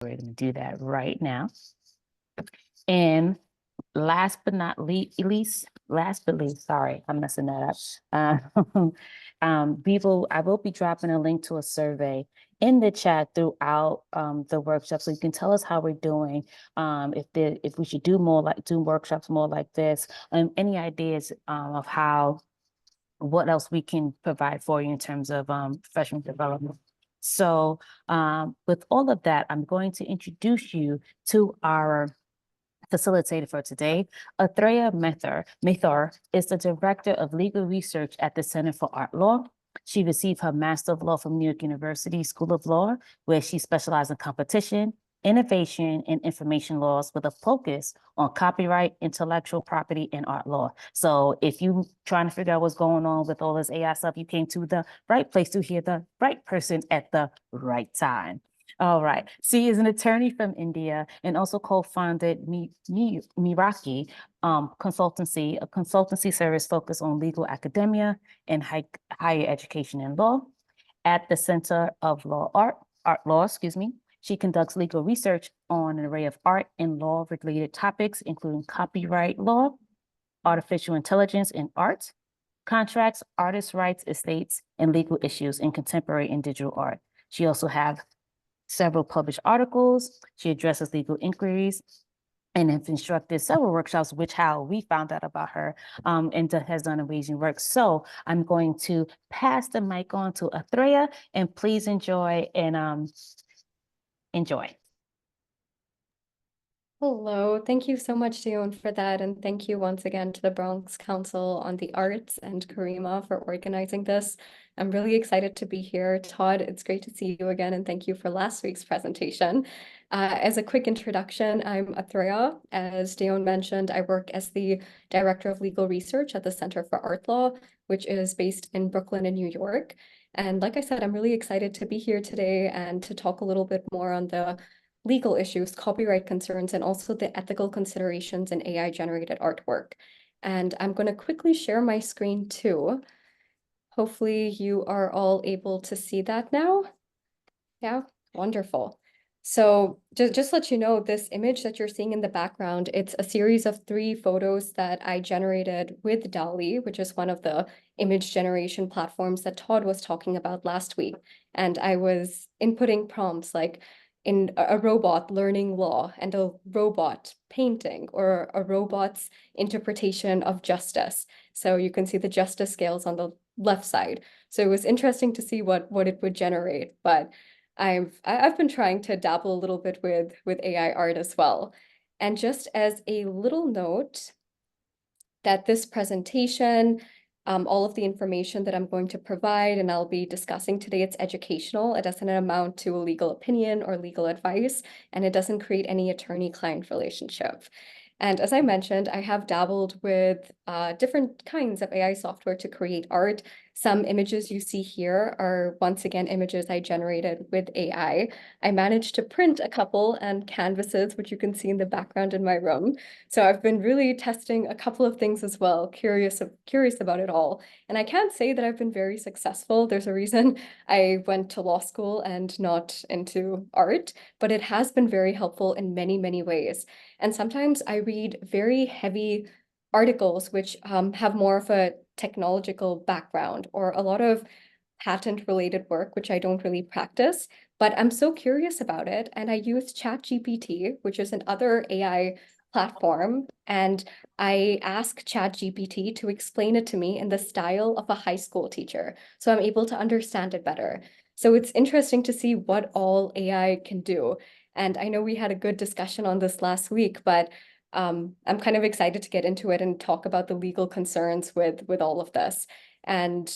We're going to do that right now. And last but not least, sorry, I'm messing that up. I will be dropping a link to a survey in the chat throughout the workshop, so you can tell us how we're doing. If we should do workshops more like this, any ideas of what else we can provide for you in terms of professional development. So with all of that, I'm going to introduce you to our facilitator for today. Atreya Mathur is the Director of Legal Research at the Center for Art Law. She received her Master of Law from New York University School of Law, where she specialized in competition, innovation, and information laws with a focus on copyright, intellectual property, and art law. So if you trying to figure out what's going on with all this AI stuff, you came to the right place to hear the right person at the right time. All right. She is an attorney from India and also co-founded Miraki Consultancy, a consultancy service focused on legal academia and higher education and law. At the Center of Art Law, excuse me, she conducts legal research on an array of art and law-related topics, including copyright law, artificial intelligence in art, contracts, artists' rights, estates, and legal issues in contemporary and digital art. She also has several published articles. She addresses legal inquiries and has instructed several workshops, which how we found out about her, and has done amazing work. So I'm going to pass the mic on to Atreya, and please enjoy and enjoy. Hello, thank you so much, Dion, for that. And thank you once again to the Bronx Council on the Arts and Karima for organizing this. I'm really excited to be here. Todd, it's great to see you again, and thank you for last week's presentation. As a quick introduction, I'm Atreya. As Dion mentioned, I work as the Director of Legal Research at the Center for Art Law, which is based in Brooklyn and New York. And like I said, I'm really excited to be here today and to talk a little bit more on the legal issues, copyright concerns, and also the ethical considerations in AI-generated artwork. And I'm going to quickly share my screen too. Hopefully you are all able to see that now. Yeah, wonderful. So just let you know, this image that you're seeing in the background, it's a series of 3 photos that I generated with DALL-E, which is one of the image generation platforms that Todd was talking about last week. And I was inputting prompts like, in a robot learning law and a robot painting or a robot's interpretation of justice. So you can see the justice scales on the left side. So it was interesting to see what it would generate, but I've been trying to dabble a little bit with AI art as well. And just as a little note that this presentation, all of the information that I'm going to provide and I'll be discussing today, it's educational. It doesn't amount to a legal opinion or legal advice, and it doesn't create any attorney-client relationship. And as I mentioned, I have dabbled with different kinds of AI software to create art. Some images you see here are, once again, images I generated with AI. I managed to print a couple and canvases, which you can see in the background in my room. So I've been really testing a couple of things as well, curious about it all. And I can't say that I've been very successful. There's a reason I went to law school and not into art, but it has been very helpful in many, many ways. And sometimes I read very heavy articles which have more of a technological background or a lot of patent-related work, which I don't really practice, but I'm so curious about it. And I use ChatGPT, which is another AI platform, and I ask ChatGPT to explain it to me in the style of a high school teacher, so I'm able to understand it better. So it's interesting to see what all AI can do. And I know we had a good discussion on this last week, but I'm kind of excited to get into it and talk about the legal concerns with all of this. And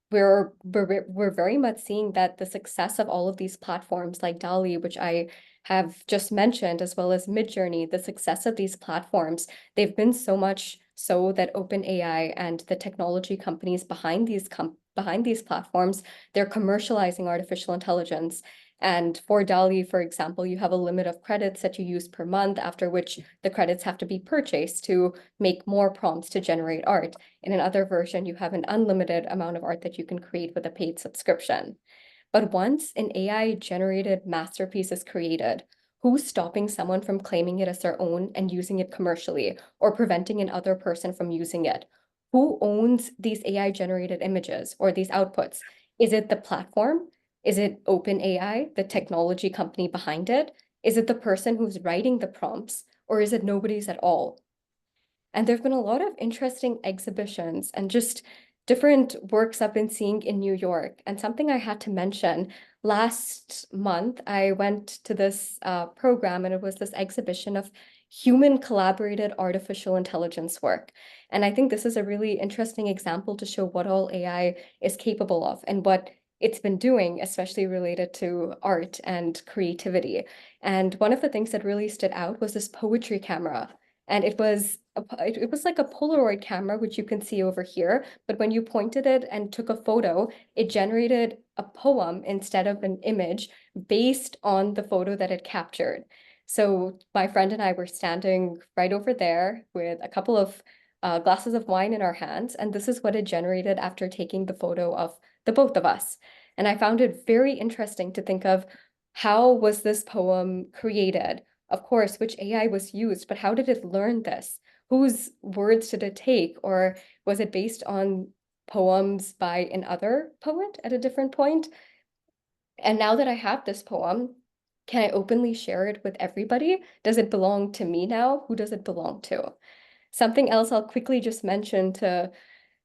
we're very much seeing that the success of all of these platforms like DALL-E, which I have just mentioned, as well as Midjourney, the success of these platforms, they've been so much so that OpenAI and the technology companies behind these platforms, they're commercializing artificial intelligence. And for DALL-E, for example, you have a limit of credits that you use per month, after which the credits have to be purchased to make more prompts to generate art. In another version, you have an unlimited amount of art that you can create with a paid subscription. But once an AI-generated masterpiece is created, who's stopping someone from claiming it as their own and using it commercially, or preventing another person from using it? Who owns these AI generated images or these outputs? Is it the platform? Is it OpenAI, the technology company behind it? Is it the person who's writing the prompts, or is it nobody's at all? And there have been a lot of interesting exhibitions and just different works I've been seeing in New York. And something I had to mention, last month, I went to this program, and it was this exhibition of human collaborated artificial intelligence work. And I think this is a really interesting example to show what all AI is capable of and what it's been doing, especially related to art and creativity. And one of the things that really stood out was this poetry camera. And it was like a Polaroid camera, which you can see over here. But when you pointed it and took a photo, it generated a poem instead of an image based on the photo that it captured. So my friend and I were standing right over there with a couple of glasses of wine in our hands. And this is what it generated after taking the photo of the both of us. And I found it very interesting to think of, how was this poem created? Of course, which AI was used, but how did it learn this? Whose words did it take? Or was it based on poems by another poet at a different point? And now that I have this poem, can I openly share it with everybody? Does it belong to me now? Who does it belong to? Something else I'll quickly just mention to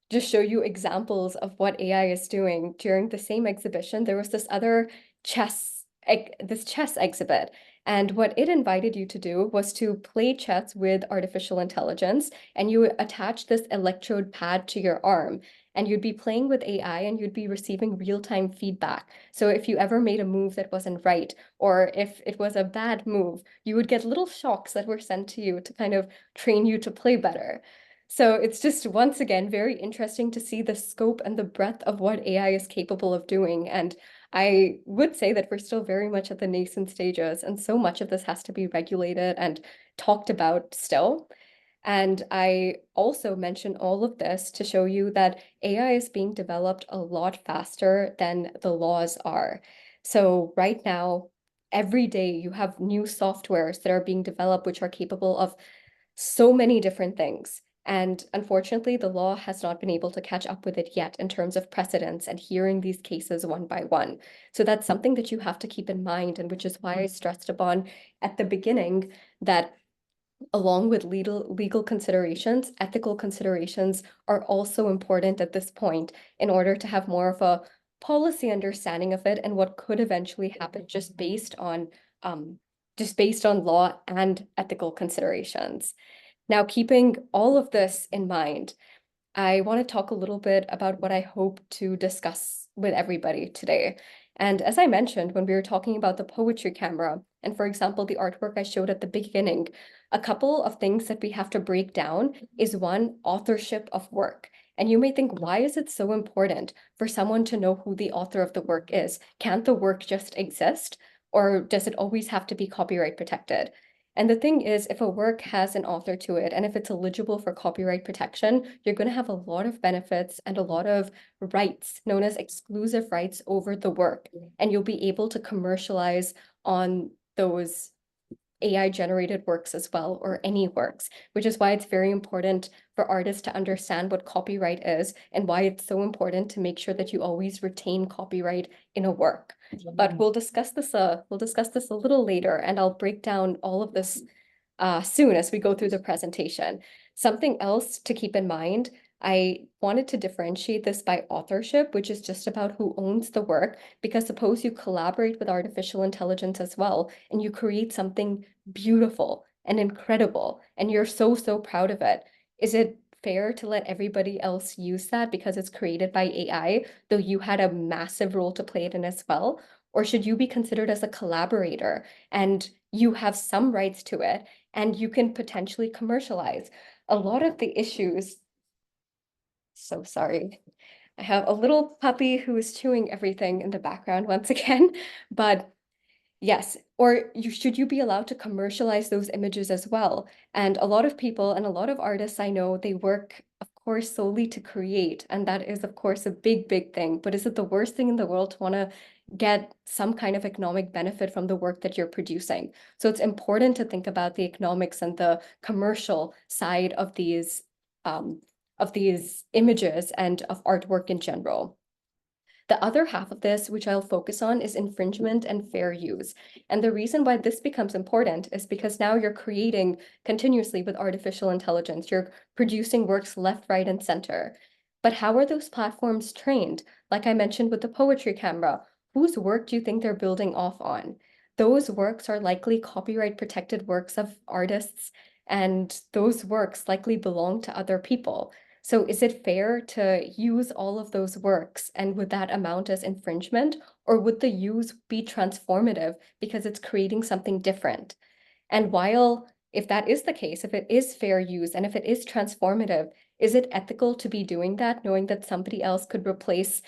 just show you examples of what AI is doing. During the same exhibition, there was this other this chess exhibit. And what it invited you to do was to play chess with artificial intelligence, and you attach this electrode pad to your arm, and you'd be playing with AI and you'd be receiving real-time feedback. So if you ever made a move that wasn't right, or if it was a bad move, you would get little shocks that were sent to you to kind of train you to play better. So it's just, once again, very interesting to see the scope and the breadth of what AI is capable of doing. And I would say that we're still very much at the nascent stages, and so much of this has to be regulated and talked about still. And I also mention all of this to show you that AI is being developed a lot faster than the laws are. So right now, every day you have new softwares that are being developed, which are capable of so many different things. And unfortunately, the law has not been able to catch up with it yet in terms of precedents and hearing these cases one by one. So that's something that you have to keep in mind, and which is why I stressed upon at the beginning that along with legal considerations, ethical considerations are also important at this point in order to have more of a policy understanding of it and what could eventually happen just based on law and ethical considerations. Now, keeping all of this in mind, I want to talk a little bit about what I hope to discuss with everybody today. And as I mentioned, when we were talking about the poetry camera, and for example, the artwork I showed at the beginning, a couple of things that we have to break down is one, authorship of work. And you may think, why is it so important for someone to know who the author of the work is? Can't the work just exist? Or does it always have to be copyright protected? And the thing is, if a work has an author to it, and if it's eligible for copyright protection, you're going to have a lot of benefits and a lot of rights known as exclusive rights over the work. And you'll be able to commercialize on those AI generated works as well, or any works, which is why it's very important for artists to understand what copyright is and why it's so important to make sure that you always retain copyright in a work. But we'll discuss this a little later, and I'll break down all of this soon as we go through the presentation. Something else to keep in mind, I wanted to differentiate this by authorship, which is just about who owns the work, because suppose you collaborate with artificial intelligence as well, and you create something beautiful and incredible, and you're so, so proud of it. Is it fair to let everybody else use that because it's created by AI, though you had a massive role to play in as well? Or should you be considered as a collaborator and you have some rights to it and you can potentially commercialize? A lot of the issues, so sorry. I have a little puppy who is chewing everything in the background once again, but yes, or should you be allowed to commercialize those images as well? And a lot of people and a lot of artists I know, they work, of course, solely to create. And that is, of course, a big, big thing. But is it the worst thing in the world to want to get some kind of economic benefit from the work that you're producing. So it's important to think about the economics and the commercial side of these images and of artwork in general. The other half of this, which I'll focus on, is infringement and fair use. And the reason why this becomes important is because now you're creating continuously with artificial intelligence. You're producing works left, right, and center. But how are those platforms trained? Like I mentioned with the poetry camera, whose work do you think they're building off on? Those works are likely copyright protected works of artists, and those works likely belong to other people. So is it fair to use all of those works, and would that amount as infringement, or would the use be transformative because it's creating something different? And while if that is the case, if it is fair use and if it is transformative, is it ethical to be doing that, knowing that somebody else could replace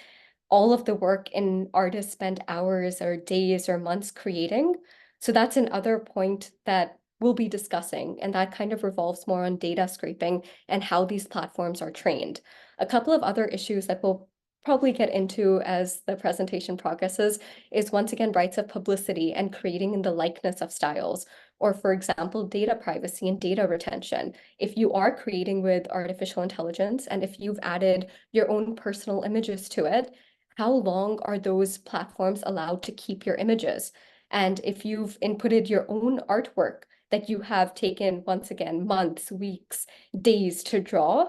all of the work an artist spent hours or days or months creating? So that's another point that we'll be discussing, and that kind of revolves more on data scraping and how these platforms are trained. A couple of other issues that we'll probably get into as the presentation progresses is once again rights of publicity and creating in the likeness of styles, or for example, data privacy and data retention. If you are creating with artificial intelligence and if you've added your own personal images to it, how long are those platforms allowed to keep your images? And if you've inputted your own artwork that you have taken, once again, months, weeks, days to draw,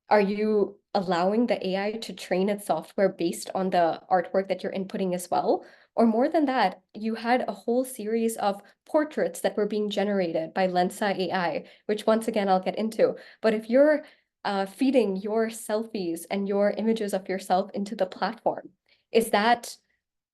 are you allowing the AI to train its software based on the artwork that you're inputting as well? Or more than that, you had a whole series of portraits that were being generated by Lensa AI, which once again, I'll get into. But if you're feeding your selfies and your images of yourself into the platform, is that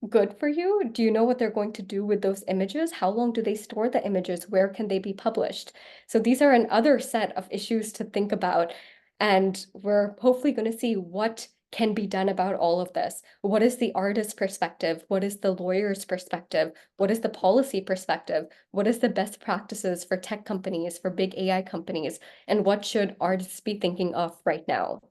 good for you? Do you know what they're going to do with those images? How long do they store the images? Where can they be published? So these are another set of issues to think about. And we're hopefully going to see what can be done about all of this. What is the artist's perspective? What is the lawyer's perspective? What is the policy perspective? What is the best practices for tech companies, for big AI companies? And what should artists be thinking of right now?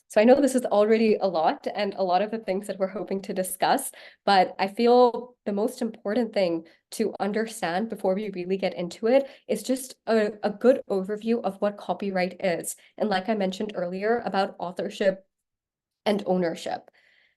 So I know this is already a lot and a lot of the things that we're hoping to discuss, but I feel the most important thing to understand before we really get into it is just a good overview of what copyright is. And like I mentioned earlier about authorship and ownership.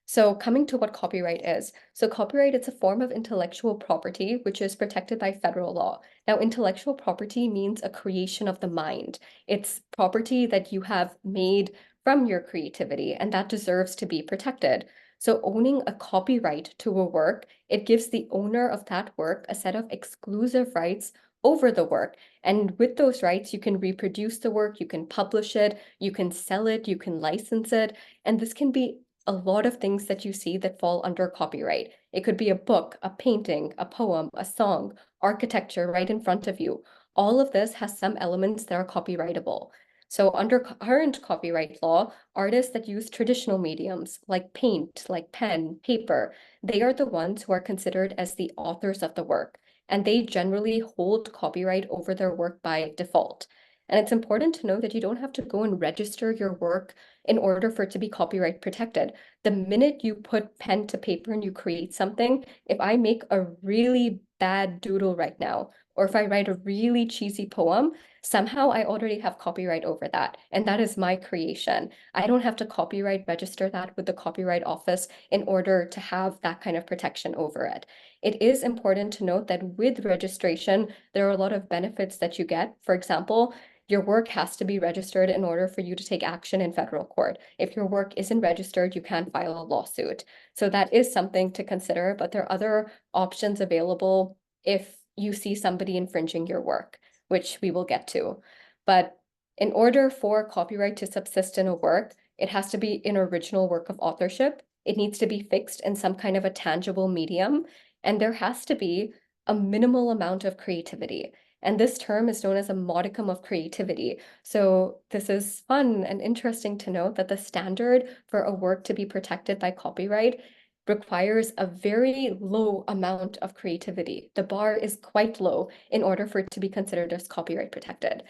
So coming to what copyright is. So copyright, it's a form of intellectual property, which is protected by federal law. Now, intellectual property means a creation of the mind. It's property that you have made from your creativity, and that deserves to be protected. So owning a copyright to a work, it gives the owner of that work a set of exclusive rights over the work. And with those rights, you can reproduce the work, you can publish it, you can sell it, you can license it. And this can be a lot of things that you see that fall under copyright. It could be a book, a painting, a poem, a song, architecture right in front of you. All of this has some elements that are copyrightable. So under current copyright law, artists that use traditional mediums like paint, like pen, paper, they are the ones who are considered as the authors of the work, and they generally hold copyright over their work by default. And it's important to know that you don't have to go and register your work in order for it to be copyright protected. The minute you put pen to paper and you create something, if I make a really bad doodle right now, or if I write a really cheesy poem, somehow I already have copyright over that. And that is my creation. I don't have to copyright register that with the Copyright Office in order to have that kind of protection over it. It is important to note that with registration, there are a lot of benefits that you get. For example, your work has to be registered in order for you to take action in federal court. If your work isn't registered, you can't file a lawsuit. So that is something to consider, but there are other options available if you see somebody infringing your work, which we will get to. But in order for copyright to subsist in a work, it has to be an original work of authorship. It needs to be fixed in some kind of a tangible medium, and there has to be a minimal amount of creativity. And this term is known as a modicum of creativity. So this is fun and interesting to note that the standard for a work to be protected by copyright requires a very low amount of creativity. The bar is quite low in order for it to be considered as copyright protected.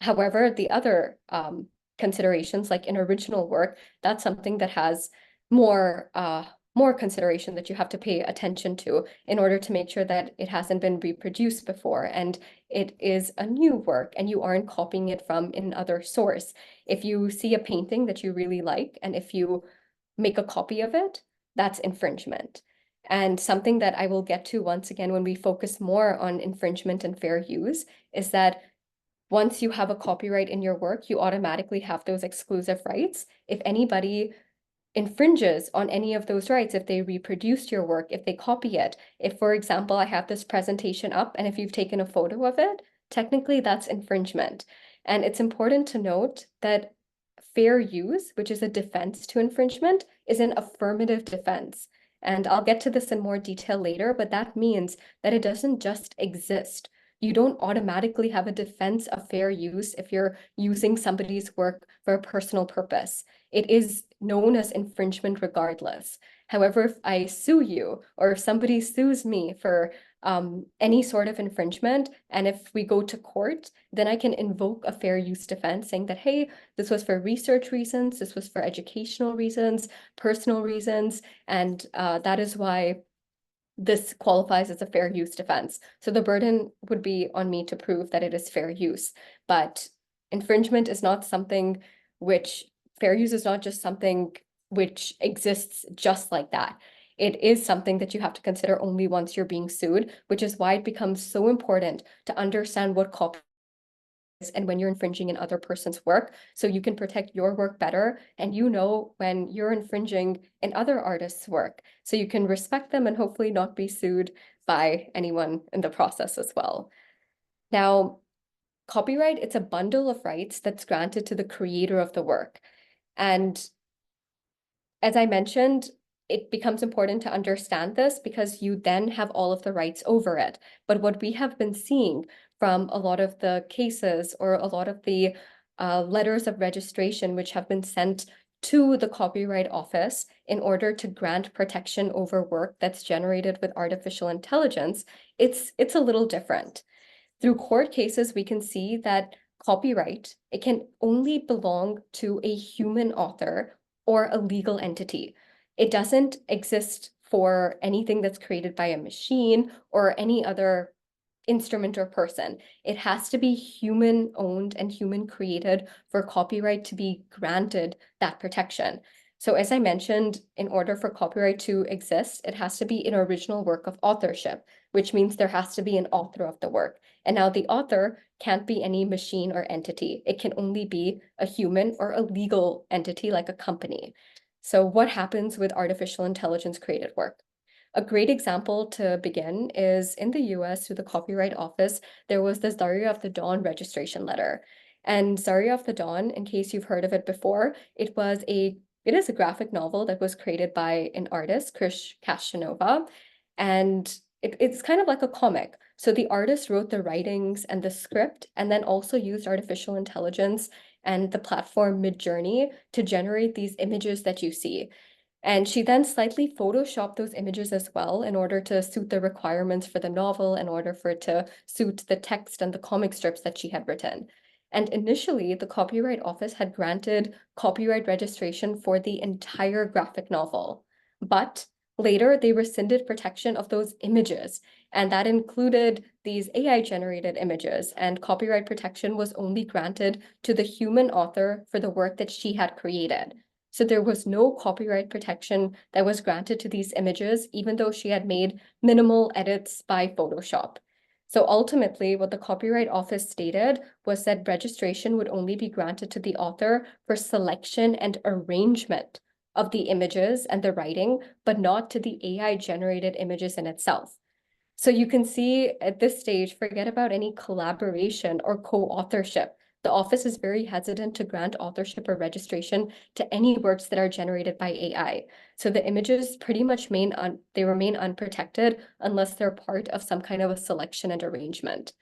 However, the other considerations, like an original work, that's something that has more more consideration that you have to pay attention to in order to make sure that it hasn't been reproduced before and it is a new work and you aren't copying it from another source. If you see a painting that you really like, and if you make a copy of it, that's infringement. And something that I will get to once again when we focus more on infringement and fair use is that once you have a copyright in your work, you automatically have those exclusive rights. If anybody infringes on any of those rights, if they reproduced your work, if they copy it, if, for example, I have this presentation up and if you've taken a photo of it, technically that's infringement. And it's important to note that fair use, which is a defense to infringement, is an affirmative defense. And I'll get to this in more detail later, but that means that it doesn't just exist. You don't automatically have a defense of fair use if you're using somebody's work for a personal purpose. It is known as infringement regardless. However, if I sue you or if somebody sues me for any sort of infringement, and if we go to court, then I can invoke a fair use defense saying that, hey, this was for research reasons, this was for educational reasons, personal reasons, and that is why this qualifies as a fair use defense. So the burden would be on me to prove that it is fair use, but infringement is not something which, fair use is not just something which exists just like that. It is something that you have to consider only once you're being sued, which is why it becomes so important to understand what copyright is and when you're infringing in other person's work, so you can protect your work better and you know when you're infringing in other artists' work, so you can respect them and hopefully not be sued by anyone in the process as well. Now, copyright, it's a bundle of rights that's granted to the creator of the work. And as I mentioned, it becomes important to understand this because you then have all of the rights over it. But what we have been seeing from a lot of the cases or a lot of the letters of registration which have been sent to the Copyright Office in order to grant protection over work that's generated with artificial intelligence, it's a little different. Through court cases, we can see that copyright, it can only belong to a human author or a legal entity. It doesn't exist for anything that's created by a machine or any other instrument or person. It has to be human owned and human created for copyright to be granted that protection. So as I mentioned, in order for copyright to exist, it has to be an original work of authorship, which means there has to be an author of the work. And now the author can't be any machine or entity. It can only be a human or a legal entity like a company. So what happens with artificial intelligence created work? A great example to begin is in the US through the Copyright Office, there was the Zarya of the Dawn registration letter. And Zarya of the Dawn, in case you've heard of it before, it is a graphic novel that was created by an artist, Krish Kashanova, and it's kind of like a comic. So the artist wrote the writings and the script, and then also used artificial intelligence and the platform Midjourney to generate these images that you see. And she then slightly photoshopped those images as well in order to suit the requirements for the novel, in order for it to suit the text and the comic strips that she had written. And initially, the Copyright Office had granted copyright registration for the entire graphic novel. But later, they rescinded protection of those images, and that included these AI-generated images, and copyright protection was only granted to the human author for the work that she had created. So there was no copyright protection that was granted to these images, even though she had made minimal edits by Photoshop. So ultimately, what the Copyright Office stated was that registration would only be granted to the author for selection and arrangement of the images and the writing, but not to the AI-generated images in itself. So you can see at this stage, forget about any collaboration or co-authorship. The office is very hesitant to grant authorship or registration to any works that are generated by AI. So the images pretty much they remain unprotected unless they're part of some kind of a selection and arrangement.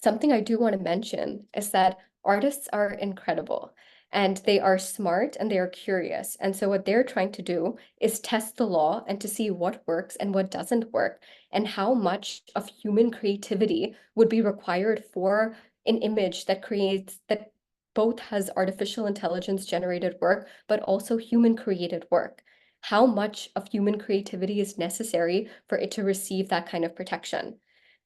Something I do want to mention is that artists are incredible and they are smart and they are curious. And so what they're trying to do is test the law and to see what works and what doesn't work and how much of human creativity would be required for an image that both has artificial intelligence generated work, but also human created work. how much of human creativity is necessary for it to receive that kind of protection.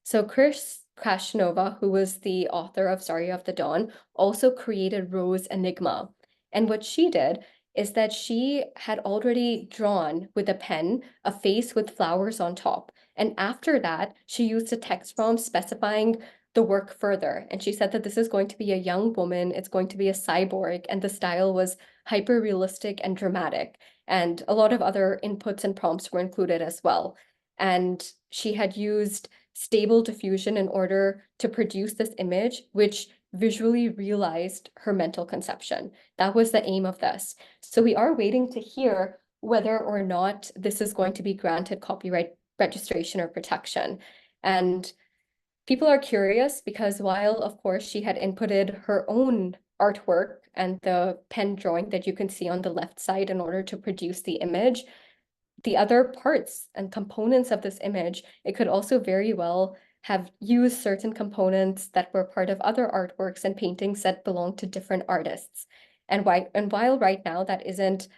So Chris Krasnova, who was the author of Zarya of the Dawn, also created Rose Enigma. And what she did is that she had already drawn with a pen a face with flowers on top. And after that, she used a text prompt specifying the work further. And she said that this is going to be a young woman, it's going to be a cyborg, and the style was hyper realistic and dramatic. And a lot of other inputs and prompts were included as well. And she had used stable diffusion in order to produce this image, which visually realized her mental conception. That was the aim of this. So we are waiting to hear whether or not this is going to be granted copyright registration or protection. And people are curious because while, of course, she had inputted her own artwork and the pen drawing that you can see on the left side in order to produce the image, the other parts and components of this image, it could also very well have used certain components that were part of other artworks and paintings that belong to different artists. And while right now that isn't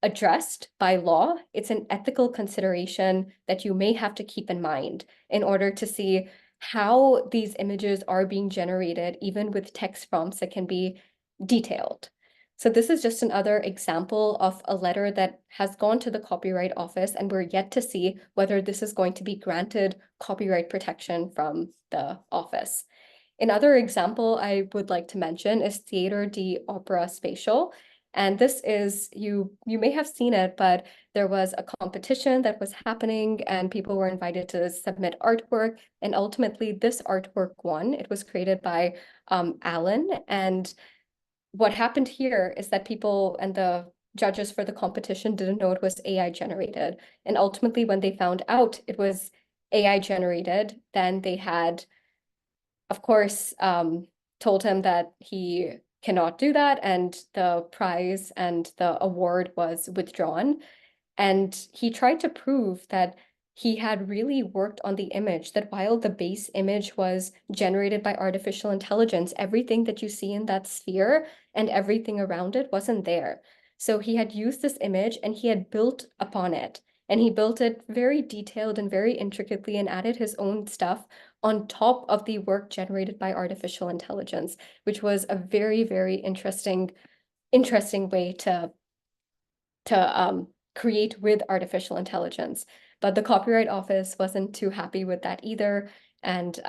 addressed by law, it's an ethical consideration that you may have to keep in mind in order to see how these images are being generated, even with text prompts that can be detailed. So this is just another example of a letter that has gone to the Copyright Office, and we're yet to see whether this is going to be granted copyright protection from the office. Another example I would like to mention is Theater de Opera Spatial. And this is, you may have seen it, but there was a competition that was happening and people were invited to submit artwork. And ultimately this artwork won. It was created by Alan. And what happened here is that people and the judges for the competition didn't know it was AI generated. And ultimately when they found out it was AI generated, then they had, of course, told him that he cannot do that, and the prize and the award was withdrawn. And he tried to prove that he had really worked on the image, that while the base image was generated by artificial intelligence, everything that you see in that sphere and everything around it wasn't there. So he had used this image and he had built upon it. And he built it very detailed and very intricately and added his own stuff on top of the work generated by artificial intelligence, which was a very, very interesting way to create with artificial intelligence. But the Copyright Office wasn't too happy with that either, and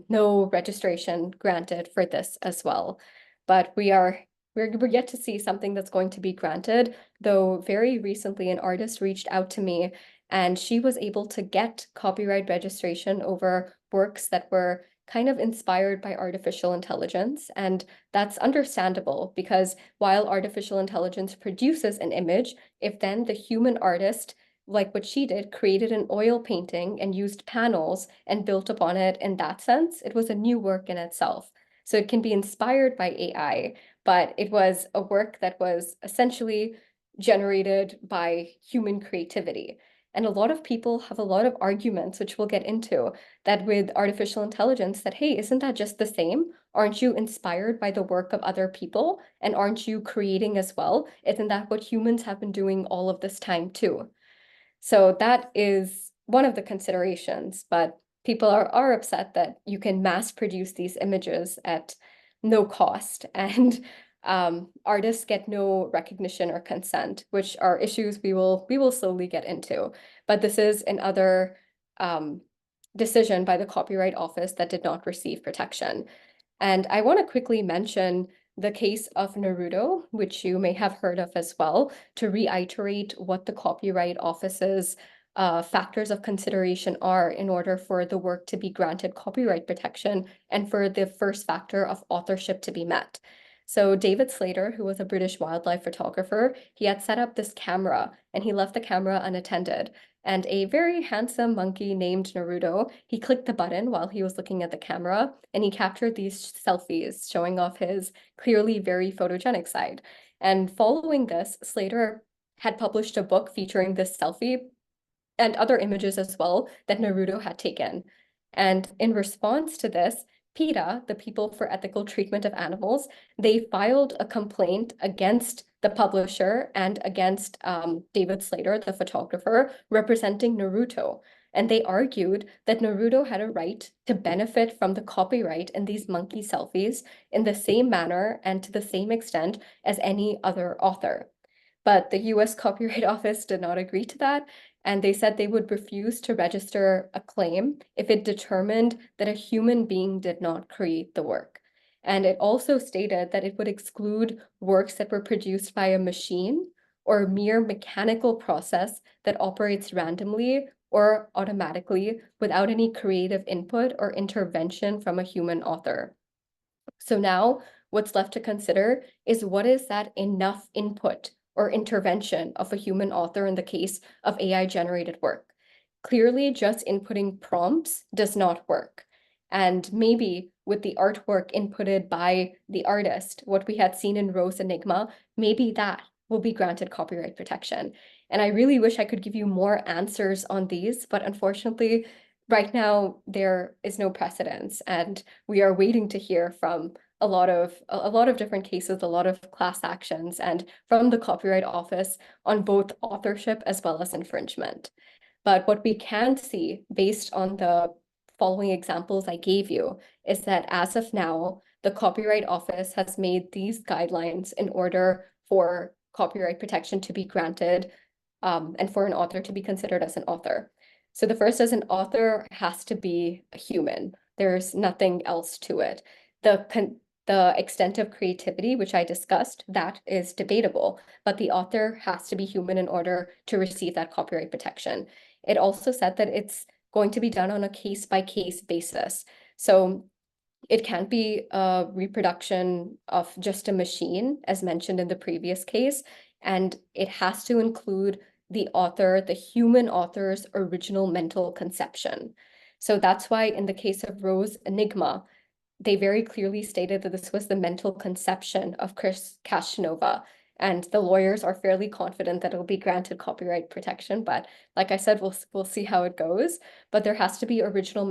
no registration granted for this as well. But we're yet to see something that's going to be granted, though very recently an artist reached out to me and she was able to get copyright registration over works that were kind of inspired by artificial intelligence. And that's understandable because while artificial intelligence produces an image, if then the human artist, like what she did, created an oil painting and used panels and built upon it in that sense, it was a new work in itself. So it can be inspired by AI, but it was a work that was essentially generated by human creativity. And a lot of people have a lot of arguments, which we'll get into, that with artificial intelligence, that, hey, isn't that just the same? Aren't you inspired by the work of other people? And aren't you creating as well? Isn't that what humans have been doing all of this time too? So that is one of the considerations, but people are upset that you can mass produce these images at no cost and artists get no recognition or consent, which are issues we will slowly get into. But this is another decision by the Copyright Office that did not receive protection. And I want to quickly mention the case of Naruto, which you may have heard of as well, to reiterate what the Copyright Office's factors of consideration are in order for the work to be granted copyright protection and for the first factor of authorship to be met. So David Slater, who was a British wildlife photographer, he had set up this camera and he left the camera unattended. And a very handsome monkey named Naruto, he clicked the button while he was looking at the camera and he captured these selfies showing off his clearly very photogenic side. And following this, Slater had published a book featuring this selfie and other images as well that Naruto had taken. And in response to this, PETA, the People for Ethical Treatment of Animals, they filed a complaint against the publisher and against David Slater, the photographer, representing Naruto. And they argued that Naruto had a right to benefit from the copyright in these monkey selfies in the same manner and to the same extent as any other author. But the US Copyright Office did not agree to that, and they said they would refuse to register a claim if it determined that a human being did not create the work. And it also stated that it would exclude works that were produced by a machine or a mere mechanical process that operates randomly or automatically without any creative input or intervention from a human author. So now what's left to consider is, what is that enough input or intervention of a human author in the case of AI generated work? Clearly, just inputting prompts does not work. And maybe with the artwork inputted by the artist, what we had seen in Rose Enigma, maybe that will be granted copyright protection. And I really wish I could give you more answers on these, but unfortunately, right now there is no precedence, and we are waiting to hear from a lot of different cases, a lot of class actions, and from the Copyright Office on both authorship as well as infringement. But what we can see based on the following examples I gave you is that as of now, the Copyright Office has made these guidelines in order for copyright protection to be granted, and for an author to be considered as an author. So the first is, an author has to be a human. There's nothing else to it. The extent of creativity, which I discussed, that is debatable, but the author has to be human in order to receive that copyright protection. It also said that it's going to be done on a case-by-case basis. So it can't be a reproduction of just a machine, as mentioned in the previous case, and it has to include the author, the human author's original mental conception. So that's why in the case of Rose Enigma, they very clearly stated that this was the mental conception of Chris Casanova, and the lawyers are fairly confident that it'll be granted copyright protection. But like I said, we'll see how it goes. But there has to be original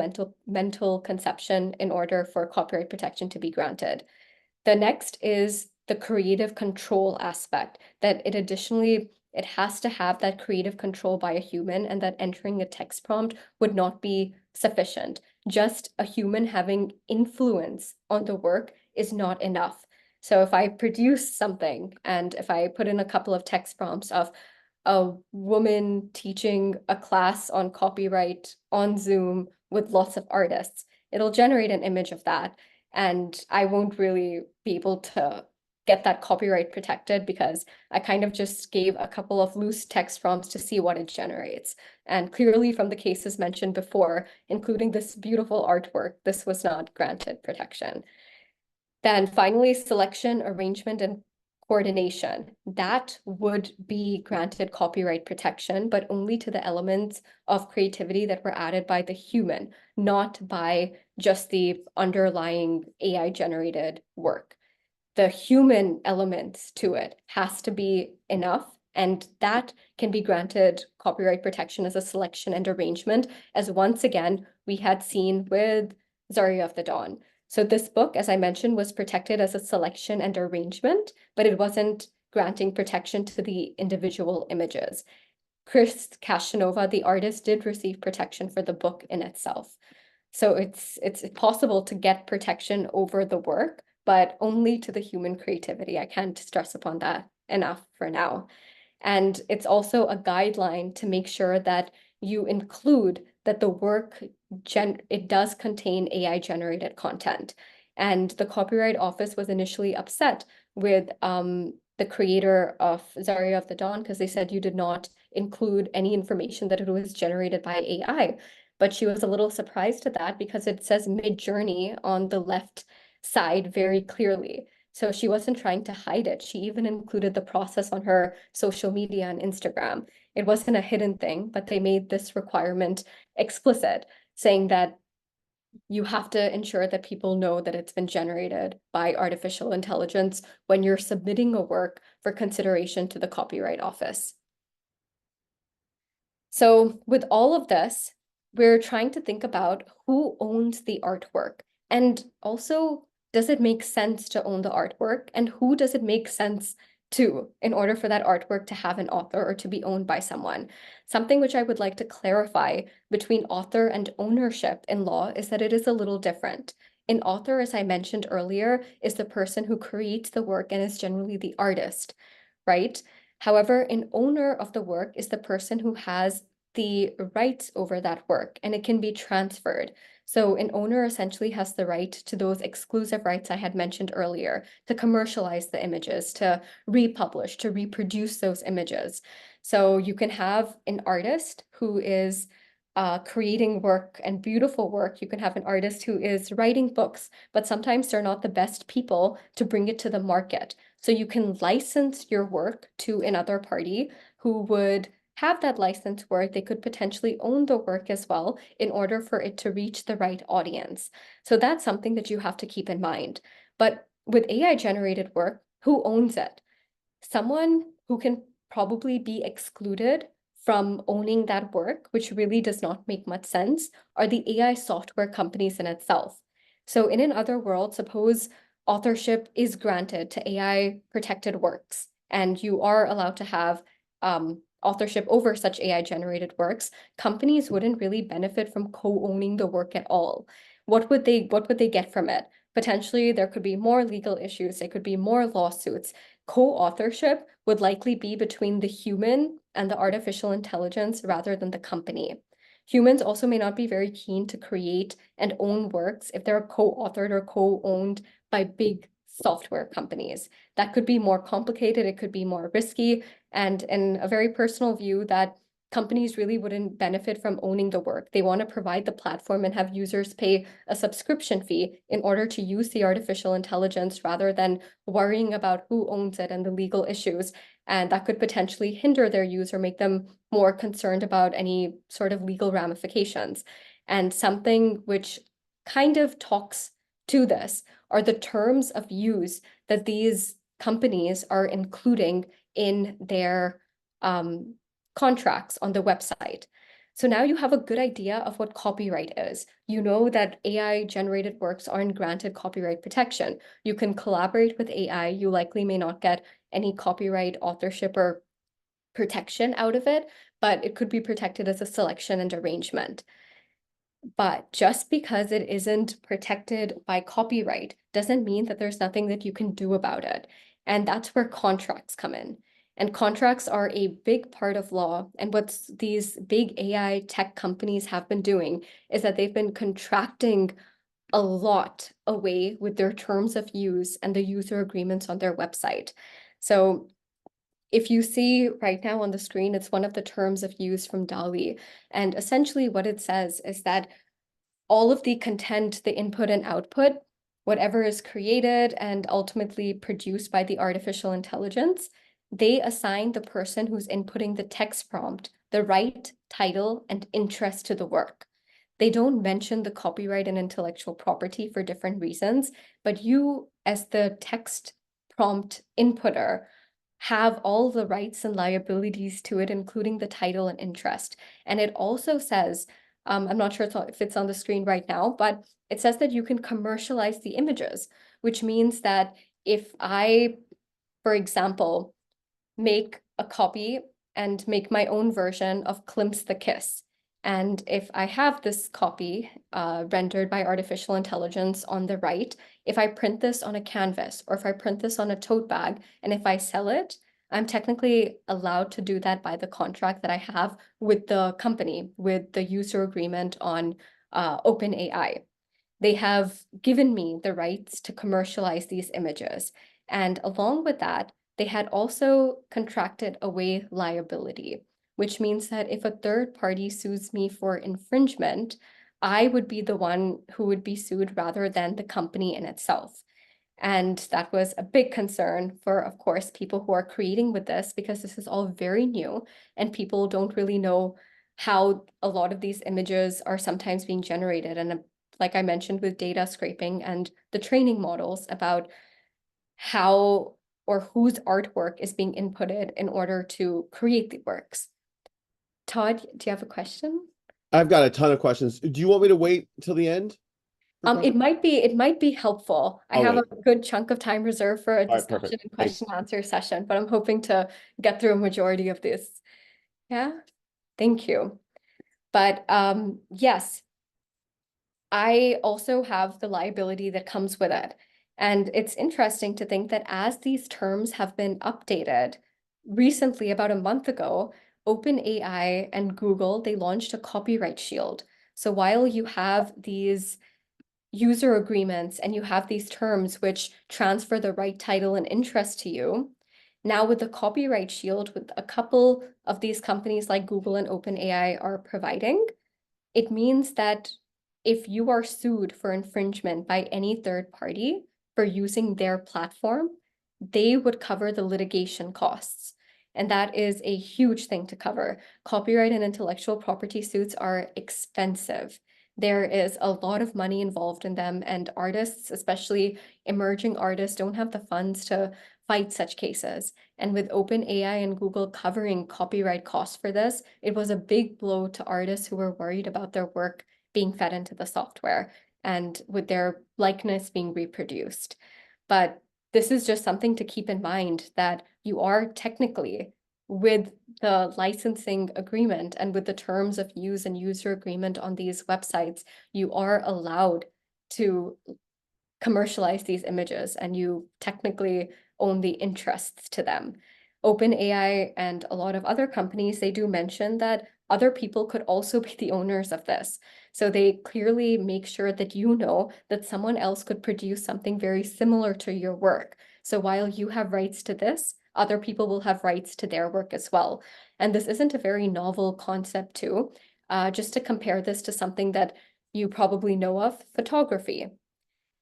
mental conception in order for copyright protection to be granted. The next is the creative control aspect, that it has to have that creative control by a human, and that entering a text prompt would not be sufficient. Just a human having influence on the work is not enough. So if I produce something and if I put in a couple of text prompts of a woman teaching a class on copyright on Zoom with lots of artists, it'll generate an image of that. And I won't really be able to get that copyright protected because I kind of just gave a couple of loose text prompts to see what it generates. And clearly from the cases mentioned before, including this beautiful artwork, this was not granted protection. Then finally, selection, arrangement, and coordination. That would be granted copyright protection, but only to the elements of creativity that were added by the human, not by just the underlying AI-generated work. The human elements to it has to be enough, and that can be granted copyright protection as a selection and arrangement, as once again, we had seen with Zarya of the Dawn. So this book, as I mentioned, was protected as a selection and arrangement, but it wasn't granting protection to the individual images. Chris Casanova, the artist, did receive protection for the book in itself. So it's possible to get protection over the work, but only to the human creativity. I can't stress upon that enough for now. And it's also a guideline to make sure that you include that the work, it does contain AI generated content. And the Copyright Office was initially upset with the creator of Zarya of the Dawn, because they said you did not include any information that it was generated by AI. But she was a little surprised at that because it says Midjourney on the left side very clearly. So she wasn't trying to hide it. She even included the process on her social media and Instagram. It wasn't a hidden thing, but they made this requirement explicit, saying that you have to ensure that people know that it's been generated by artificial intelligence when you're submitting a work for consideration to the Copyright Office. So with all of this, we're trying to think about who owns the artwork And also, does it make sense to own the artwork? And who does it make sense to in order for that artwork to have an author or to be owned by someone? Something which I would like to clarify between author and ownership in law is that it is a little different. An author, as I mentioned earlier, is the person who creates the work and is generally the artist, right? However, an owner of the work is the person who has the rights over that work and it can be transferred. So an owner essentially has the right to those exclusive rights I had mentioned earlier, to commercialize the images, to republish, to reproduce those images. So you can have an artist who is creating work and beautiful work. You can have an artist who is writing books, but sometimes they're not the best people to bring it to the market. So you can license your work to another party who would have that license where they could potentially own the work as well in order for it to reach the right audience. So that's something that you have to keep in mind. But with AI generated work, who owns it? Someone who can probably be excluded from owning that work, which really does not make much sense, are the AI software companies in itself. So in another world, suppose authorship is granted to AI protected works, and you are allowed to have authorship over such AI generated works, companies wouldn't really benefit from co-owning the work at all. What would they get from it? Potentially, there could be more legal issues, there could be more lawsuits. Co-authorship would likely be between the human and the artificial intelligence rather than the company. Humans also may not be very keen to create and own works if they're co-authored or co-owned by big software companies. That could be more complicated, it could be more risky, and in a very personal view, that companies really wouldn't benefit from owning the work. They want to provide the platform and have users pay a subscription fee in order to use the artificial intelligence rather than worrying about who owns it and the legal issues. And that could potentially hinder their use or make them more concerned about any sort of legal ramifications. And something which kind of talks to this are the terms of use that these companies are including in their contracts on the website. So now you have a good idea of what copyright is. You know that AI generated works aren't granted copyright protection. You can collaborate with AI. You likely may not get any copyright authorship or protection out of it, but it could be protected as a selection and arrangement. But just because it isn't protected by copyright doesn't mean that there's nothing that you can do about it. And that's where contracts come in. And contracts are a big part of law. And what these big AI tech companies have been doing is that they've been contracting a lot away with their terms of use and the user agreements on their website. So if you see right now on the screen, it's one of the terms of use from DALI. And essentially what it says is that all of the content, the input and output, whatever is created and ultimately produced by the artificial intelligence, they assign the person who's inputting the text prompt the right title and interest to the work. They don't mention the copyright and intellectual property for different reasons, but you, as the text prompt inputter, have all the rights and liabilities to it, including the title and interest. And it also says, I'm not sure if it's on the screen right now, but it says that you can commercialize the images, which means that if I, for example, make a copy and make my own version of Klim's The Kiss. And if I have this copy rendered by artificial intelligence on the right, if I print this on a canvas or if I print this on a tote bag, and if I sell it, I'm technically allowed to do that by the contract that I have with the company, with the user agreement on OpenAI. They have given me the rights to commercialize these images. And along with that, they had also contracted away liability, which means that if a third party sues me for infringement, I would be the one who would be sued rather than the company in itself. And that was a big concern for, of course, people who are creating with this, because this is all very new and people don't really know how a lot of these images are sometimes being generated. And like I mentioned with data scraping and the training models about how or whose artwork is being inputted in order to create the works. Todd, do you have a question? I've got a ton of questions. Do you want me to wait till the end? It might be helpful. I Oh, have a wait. good chunk of time reserved for a All right, discussion perfect. and question answer session, but I'm hoping to get through a majority of this. Yeah, thank you. But yes, I also have the liability that comes with it. And it's interesting to think that as these terms have been updated recently, about a month ago, OpenAI and Google, they launched a copyright shield. So while you have these user agreements and you have these terms which transfer the right title and interest to you, now with the copyright shield, with a couple of these companies like Google and OpenAI are providing, it means that if you are sued for infringement by any third party for using their platform, they would cover the litigation costs. And that is a huge thing to cover. Copyright and intellectual property suits are expensive. There is a lot of money involved in them, and artists, especially emerging artists, don't have the funds to fight such cases. And with OpenAI and Google covering copyright costs for this, it was a big blow to artists who were worried about their work being fed into the software and with their likeness being reproduced. But this is just something to keep in mind, that you are technically, with the licensing agreement and with the terms of use and user agreement on these websites, you are allowed to commercialize these images and you technically own the interests to them. OpenAI and a lot of other companies, they do mention that other people could also be the owners of this. So they clearly make sure that you know that someone else could produce something very similar to your work. So while you have rights to this, other people will have rights to their work as well. And this isn't a very novel concept too. Just to compare this to something that you probably know of, photography.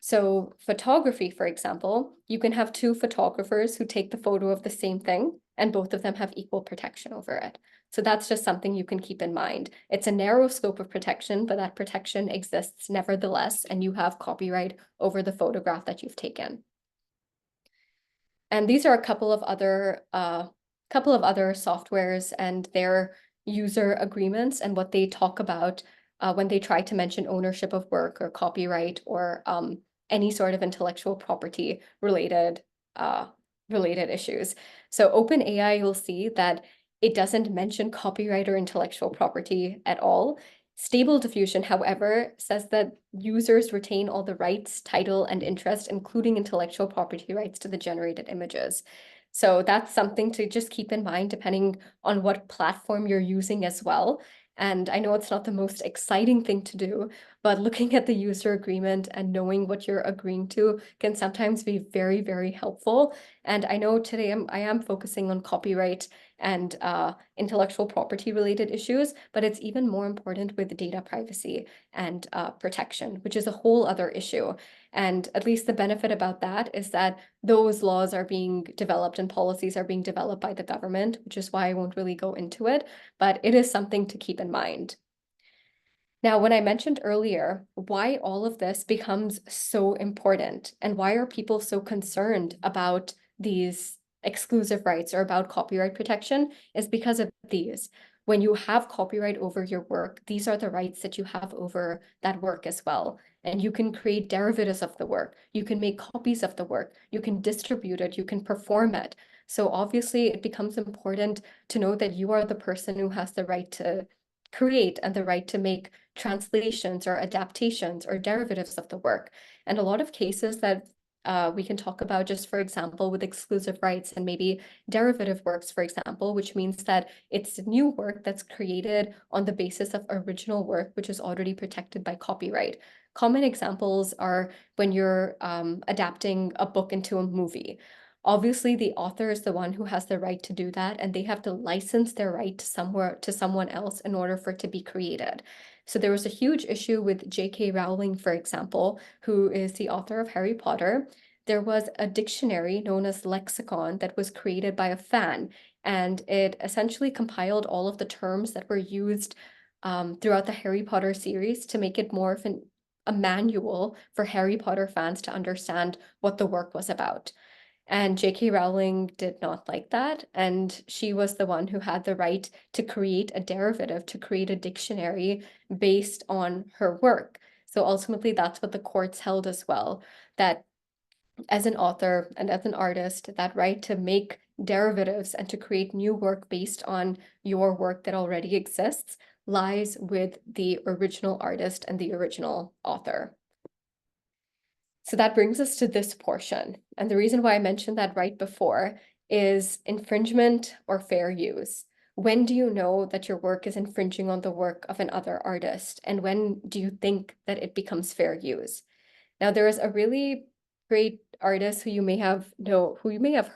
So photography, for example, you can have two photographers who take the photo of the same thing and both of them have equal protection over it. So that's just something you can keep in mind. It's a narrow scope of protection, but that protection exists nevertheless, and you have copyright over the photograph that you've taken. And these are a couple of other softwares and their user agreements and what they talk about when they try to mention ownership of work or copyright or any sort of intellectual property related issues. So OpenAI, you'll see that it doesn't mention copyright or intellectual property at all. Stable Diffusion, however, says that users retain all the rights, title, and interest, including intellectual property rights to the generated images. So that's something to just keep in mind depending on what platform you're using as well. And I know it's not the most exciting thing to do, but looking at the user agreement and knowing what you're agreeing to can sometimes be very, very helpful. And I know today I am focusing on copyright and intellectual property related issues, but it's even more important with data privacy and protection, which is a whole other issue. And at least the benefit about that is that those laws are being developed and policies are being developed by the government, which is why I won't really go into it, but it is something to keep in mind. Now, when I mentioned earlier why all of this becomes so important and why are people so concerned about these exclusive rights or about copyright protection is because of these. When you have copyright over your work, these are the rights that you have over that work as well. And you can create derivatives of the work. You can make copies of the work. You can distribute it. You can perform it. So obviously it becomes important to know that you are the person who has the right to create and the right to make translations or adaptations or derivatives of the work. And a lot of cases that we can talk about, just for example, with exclusive rights and maybe derivative works, for example, which means that it's new work that's created on the basis of original work, which is already protected by copyright. Common examples are when you're adapting a book into a movie. Obviously, the author is the one who has the right to do that, and they have to license their right to someone else in order for it to be created. So there was a huge issue with J.K. Rowling, for example, who is the author of Harry Potter. There was a dictionary known as Lexicon that was created by a fan, and it essentially compiled all of the terms that were used throughout the Harry Potter series to make it more of a manual for Harry Potter fans to understand what the work was about. And J.K. Rowling did not like that. And she was the one who had the right to create a derivative, to create a dictionary based on her work. So ultimately, that's what the courts held as well, that as an author and as an artist, that right to make derivatives and to create new work based on your work that already exists lies with the original artist and the original author. So that brings us to this portion. And the reason why I mentioned that right before is infringement or fair use. When do you know that your work is infringing on the work of another artist? And when do you think that it becomes fair use? Now, there is a really great artist who you may have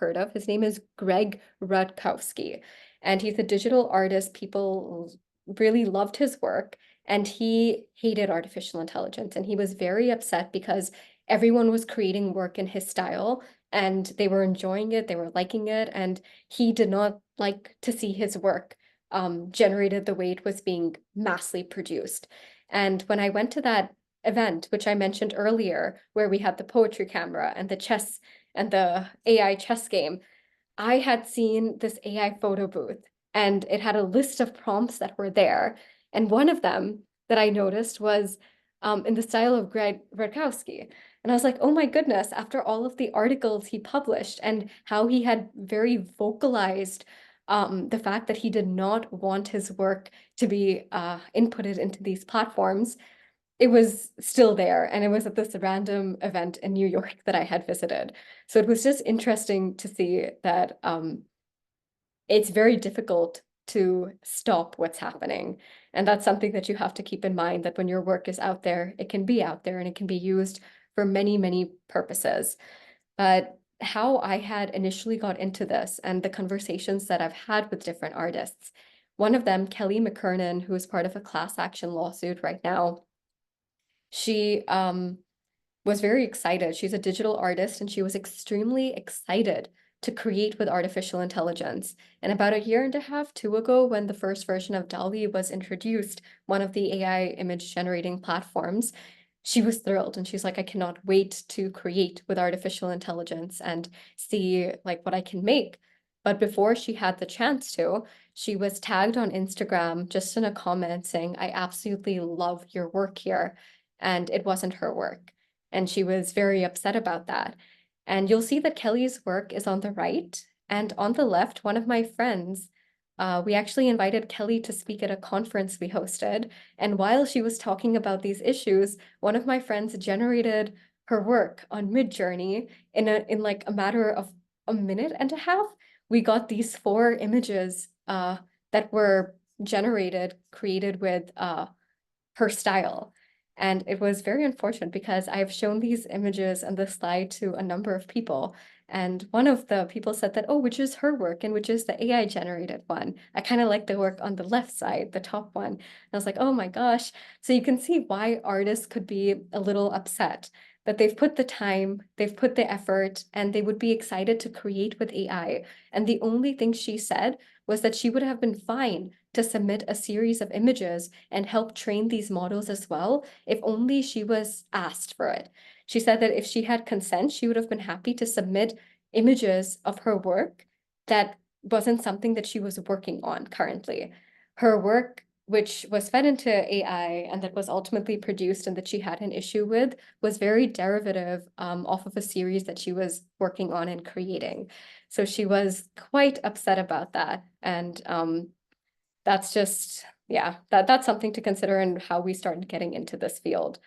heard of. His name is Greg Rutkowski, and he's a digital artist. People really loved his work, and he hated artificial intelligence, and he was very upset because everyone was creating work in his style, and they were enjoying it, they were liking it, and he did not like to see his work generated the way it was being massively produced. And when I went to that event, which I mentioned earlier, where we had the poetry camera and the chess and the AI chess game, I had seen this AI photo booth and it had a list of prompts that were there. And one of them that I noticed was in the style of Greg Rutkowski. And I was like, oh my goodness, after all of the articles he published and how he had very vocalized the fact that he did not want his work to be inputted into these platforms, it was still there. And it was at this random event in New York that I had visited. So it was just interesting to see that it's very difficult to stop what's happening. And that's something that you have to keep in mind, that when your work is out there, it can be out there and it can be used for many, many purposes. But how I had initially got into this and the conversations that I've had with different artists, one of them, Kelly McKernan, who is part of a class action lawsuit right now, she was very excited. She's a digital artist and she was extremely excited to create with artificial intelligence. And about a year and a half, two ago, when the first version of DALL-E was introduced, one of the AI image generating platforms, she was thrilled and she's like, I cannot wait to create with artificial intelligence and see like what I can make. But before she had the chance to, she was tagged on Instagram just in a comment saying, I absolutely love your work here. And it wasn't her work. And she was very upset about that. And you'll see that Kelly's work is on the right. And on the left, one of my friends, we actually invited Kelly to speak at a conference we hosted. And while she was talking about these issues, one of my friends generated her work on Midjourney in like a matter of a minute and a half. We got these 4 images that were created with her style. And it was very unfortunate because I've shown these images and this slide to a number of people. And one of the people said that, oh, which is her work and which is the AI generated one? I kind of like the work on the left side, the top one. And I was like, oh my gosh. So you can see why artists could be a little upset that they've put the time, they've put the effort, and they would be excited to create with AI. And the only thing she said was that she would have been fine to submit a series of images and help train these models as well, if only she was asked for it. She said that if she had consent, she would have been happy to submit images of her work that wasn't something that she was working on currently. Her work, which was fed into AI and that was ultimately produced and that she had an issue with, was very derivative off of a series that she was working on and creating. So she was quite upset about that. And that's just, yeah, that's something to consider in how we started getting into this field.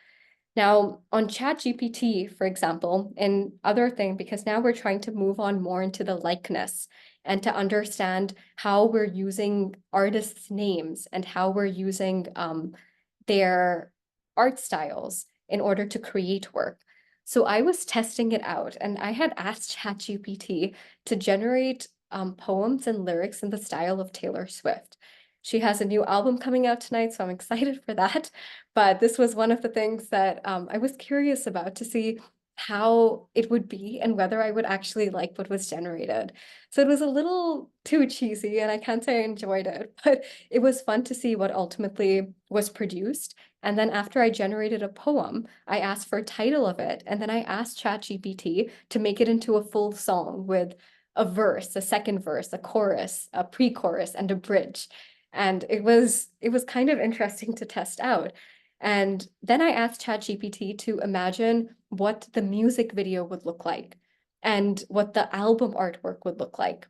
Now, on ChatGPT, for example, and other thing, because now we're trying to move on more into the likeness and to understand how we're using artists' names and how we're using their art styles in order to create work. So I was testing it out and I had asked ChatGPT to generate poems and lyrics in the style of Taylor Swift. She has a new album coming out tonight, so I'm excited for that. But this was one of the things that I was curious about, to see how it would be and whether I would actually like what was generated. So it was a little too cheesy, and I can't say I enjoyed it, but it was fun to see what ultimately was produced. And then after I generated a poem, I asked for a title of it, and then I asked ChatGPT to make it into a full song with a verse, a second verse, a chorus, a pre-chorus, and a bridge. And it was kind of interesting to test out. And then I asked ChatGPT to imagine what the music video would look like and what the album artwork would look like.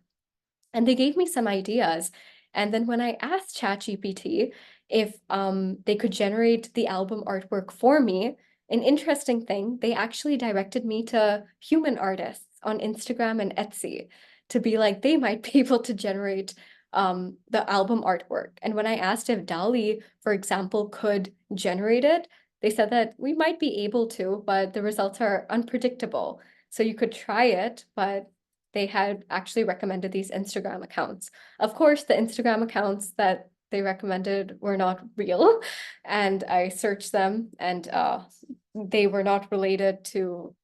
And they gave me some ideas. And then when I asked ChatGPT if they could generate the album artwork for me, an interesting thing, they actually directed me to human artists on Instagram and Etsy to be like, they might be able to generate the album artwork. And when I asked if DALL-E, for example, could generate it, they said that we might be able to, but the results are unpredictable. So you could try it, but they had actually recommended these Instagram accounts. Of course, the Instagram accounts that they recommended were not real, and I searched them, and they were not related to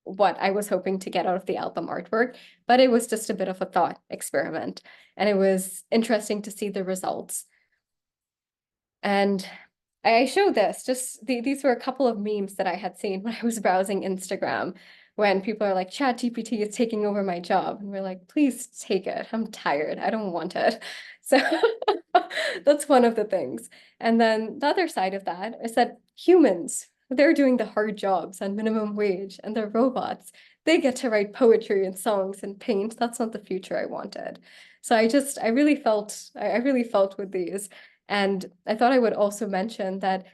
what I was hoping to get out of the album artwork, but it was just a bit of a thought experiment, and it was interesting to see the results. And I showed this, these were a couple of memes that I had seen when I was browsing Instagram, when people are like, ChatGPT is taking over my job. And we're like, please take it. I'm tired. I don't want it. So that's one of the things. And then the other side of that is that humans, they're doing the hard jobs on minimum wage, and the robots, they get to write poetry and songs and paint. That's not the future I wanted. So I really felt with these. And I thought I would also mention that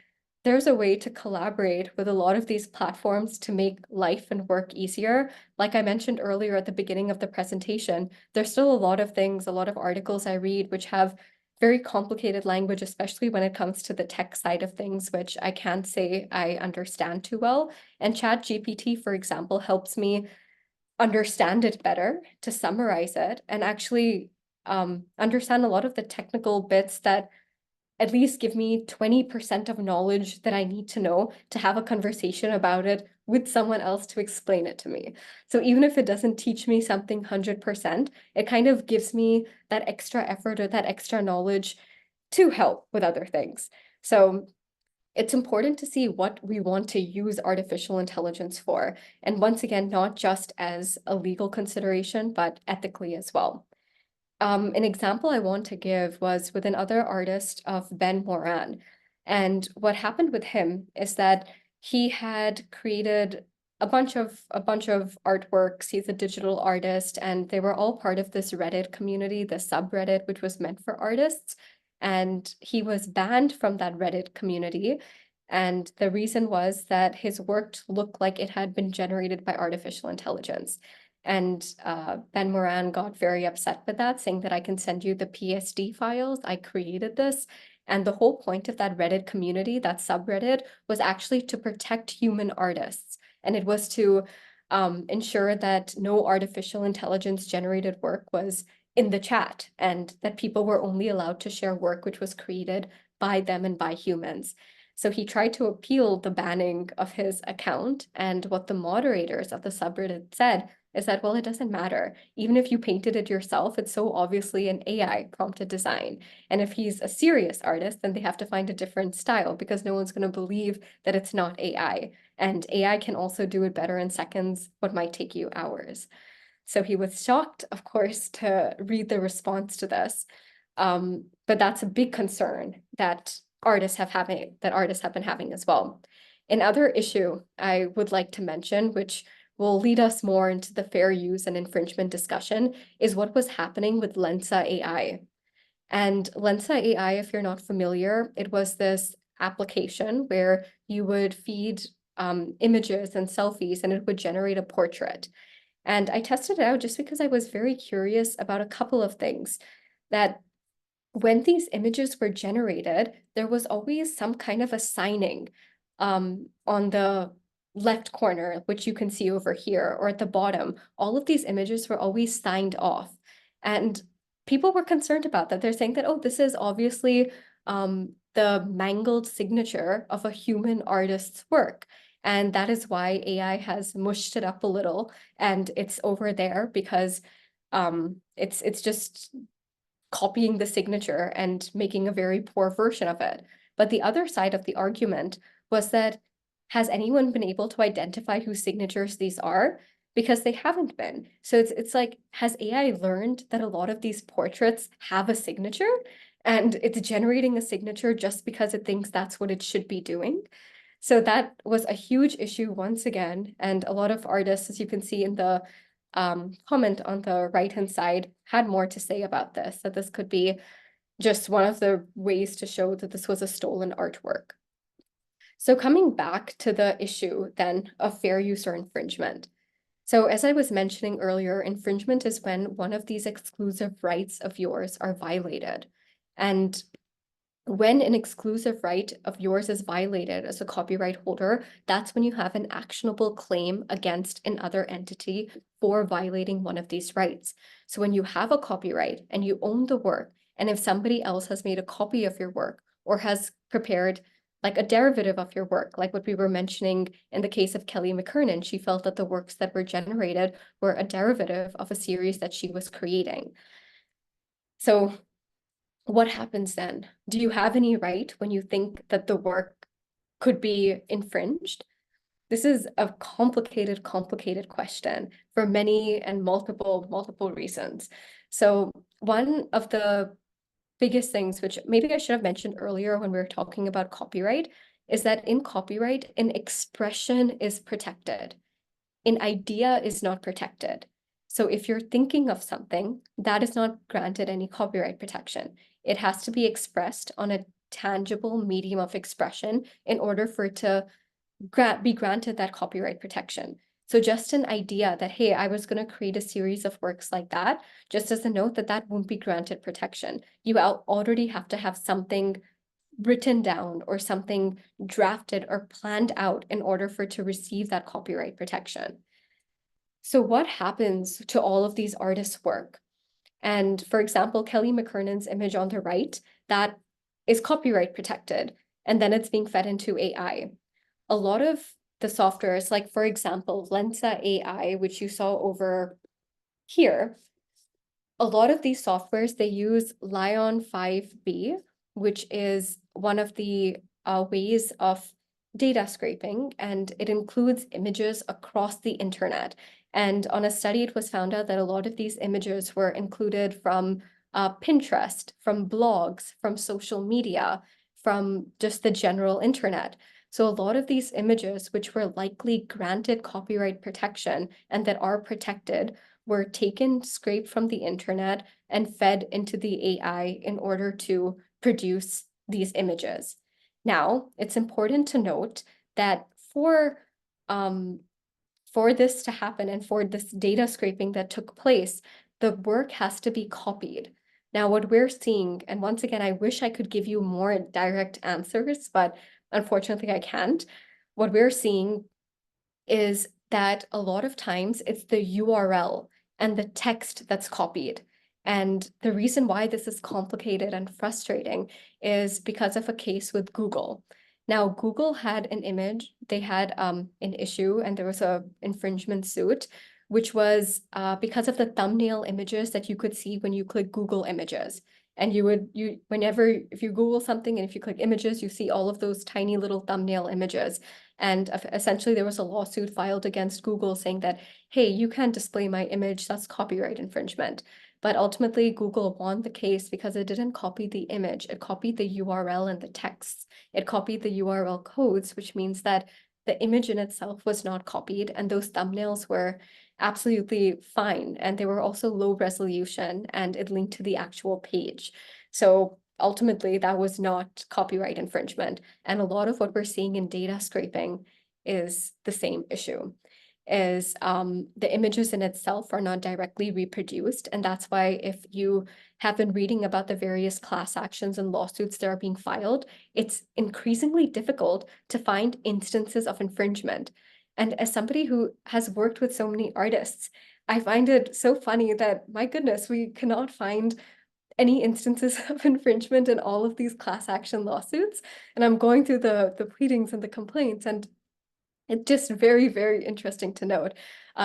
there's a way to collaborate with a lot of these platforms to make life and work easier. Like I mentioned earlier at the beginning of the presentation, there's still a lot of things, a lot of articles I read which have very complicated language, especially when it comes to the tech side of things, which I can't say I understand too well. And ChatGPT, for example, helps me understand it better, to summarize it, and actually understand a lot of the technical bits that at least give me 20% of knowledge that I need to know to have a conversation about it with someone else to explain it to me. So even if it doesn't teach me something 100%, it kind of gives me that extra effort or that extra knowledge to help with other things. So it's important to see what we want to use artificial intelligence for. And once again, not just as a legal consideration, but ethically as well. An example I want to give was with another artist of Ben Moran. And what happened with him is that he had created a bunch of artworks. He's a digital artist, and they were all part of this Reddit community, the subreddit, which was meant for artists. And he was banned from that Reddit community. And the reason was that his work looked like it had been generated by artificial intelligence. And Ben Moran got very upset with that, saying that I can send you the PSD files. I created this. And the whole point of that Reddit community, that subreddit, was actually to protect human artists. And it was to ensure that no artificial intelligence generated work was in the chat, and that people were only allowed to share work which was created by them and by humans. So he tried to appeal the banning of his account, and what the moderators of the subreddit said is that, well, it doesn't matter. Even if you painted it yourself, it's so obviously an AI prompted design. And if he's a serious artist, then they have to find a different style, because no one's going to believe that it's not AI. And AI can also do it better in seconds, what might take you hours. So he was shocked, of course, to read the response to this. But that's a big concern that artists have been having as well. Another issue I would like to mention, which will lead us more into the fair use and infringement discussion, is what was happening with Lensa AI. And Lensa AI, if you're not familiar, it was this application where you would feed images and selfies, and it would generate a portrait. And I tested it out just because I was very curious about a couple of things. That when these images were generated, there was always some kind of a signing on the left corner, which you can see over here, or at the bottom. All of these images were always signed off. And people were concerned about that. They're saying that, oh, this is obviously the mangled signature of a human artist's work. And that is why AI has mushed it up a little, and it's over there because it's just copying the signature and making a very poor version of it. But the other side of the argument was that, has anyone been able to identify whose signatures these are? Because they haven't been. So it's like, has AI learned that a lot of these portraits have a signature? and it's generating a signature just because it thinks that's what it should be doing. So that was a huge issue once again, and a lot of artists, as you can see in the comment on the right-hand side, had more to say about this, that this could be just one of the ways to show that this was a stolen artwork. So coming back to the issue then of fair use or infringement. So as I was mentioning earlier, infringement is when one of these exclusive rights of yours are violated. And when an exclusive right of yours is violated as a copyright holder, that's when you have an actionable claim against another entity for violating one of these rights. So when you have a copyright and you own the work, and if somebody else has made a copy of your work or has prepared like a derivative of your work, like what we were mentioning in the case of Kelly McKernan, she felt that the works that were generated were a derivative of a series that she was creating. So what happens then? Do you have any right when you think that the work could be infringed? This is a complicated question for many and multiple reasons. So one of the biggest things, which maybe I should have mentioned earlier when we were talking about copyright, is that in copyright, an expression is protected. An idea is not protected. So if you're thinking of something, that is not granted any copyright protection. It has to be expressed on a tangible medium of expression in order for it to be granted that copyright protection. So just an idea that, hey, I was going to create a series of works like that, just as a note that that won't be granted protection. You already have to have something written down or something drafted or planned out in order for it to receive that copyright protection. So what happens to all of these artists' work? And for example, Kelly McKernan's image on the right, that is copyright protected, and then it's being fed into AI. A lot of the softwares, like for example, Lensa AI, which you saw over here, a lot of these softwares, they use Lion 5B, which is one of the ways of data scraping, and it includes images across the internet. And on a study, it was found out that a lot of these images were included from Pinterest, from blogs, from social media, from just the general internet. So a lot of these images, which were likely granted copyright protection and that are protected, were taken, scraped from the internet, and fed into the AI in order to produce these images. Now, it's important to note that for this to happen and for this data scraping that took place, the work has to be copied. Now, what we're seeing, and once again, I wish I could give you more direct answers, but unfortunately I can't. What we're seeing is that a lot of times it's the URL and the text that's copied. And the reason why this is complicated and frustrating is because of a case with Google. Now, Google had an image, they had an issue, and there was a infringement suit, which was because of the thumbnail images that you could see when you click Google Images. And whenever, if you Google something and if you click images, you see all of those tiny little thumbnail images. And essentially there was a lawsuit filed against Google saying that, hey, you can't display my image, that's copyright infringement. But ultimately Google won the case because it didn't copy the image, it copied the URL and the texts. It copied the URL codes, which means that the image in itself was not copied, and those thumbnails were absolutely fine. And they were also low resolution, and it linked to the actual page. So ultimately, that was not copyright infringement. And a lot of what we're seeing in data scraping is the same issue, is the images in itself are not directly reproduced. And that's why if you have been reading about the various class actions and lawsuits that are being filed, it's increasingly difficult to find instances of infringement. And as somebody who has worked with so many artists, I find it so funny that, my goodness, we cannot find any instances of infringement in all of these class action lawsuits. And I'm going through the pleadings and the complaints, and it's just very interesting to note.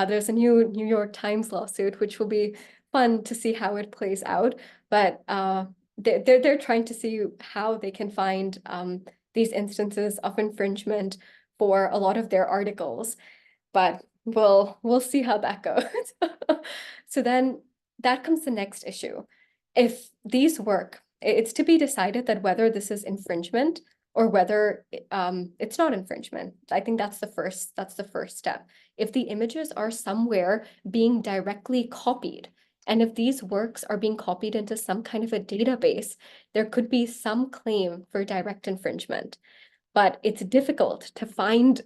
There's a new New York Times lawsuit, which will be fun to see how it plays out. But they're trying to see how they can find these instances of infringement for a lot of their articles. But we'll see how that goes. So then that comes the next issue. If these work it's to be decided that whether this is infringement or whether it's not infringement. I think that's the first step. If the images are somewhere being directly copied, and if these works are being copied into some kind of a database, there could be some claim for direct infringement. But it's difficult to find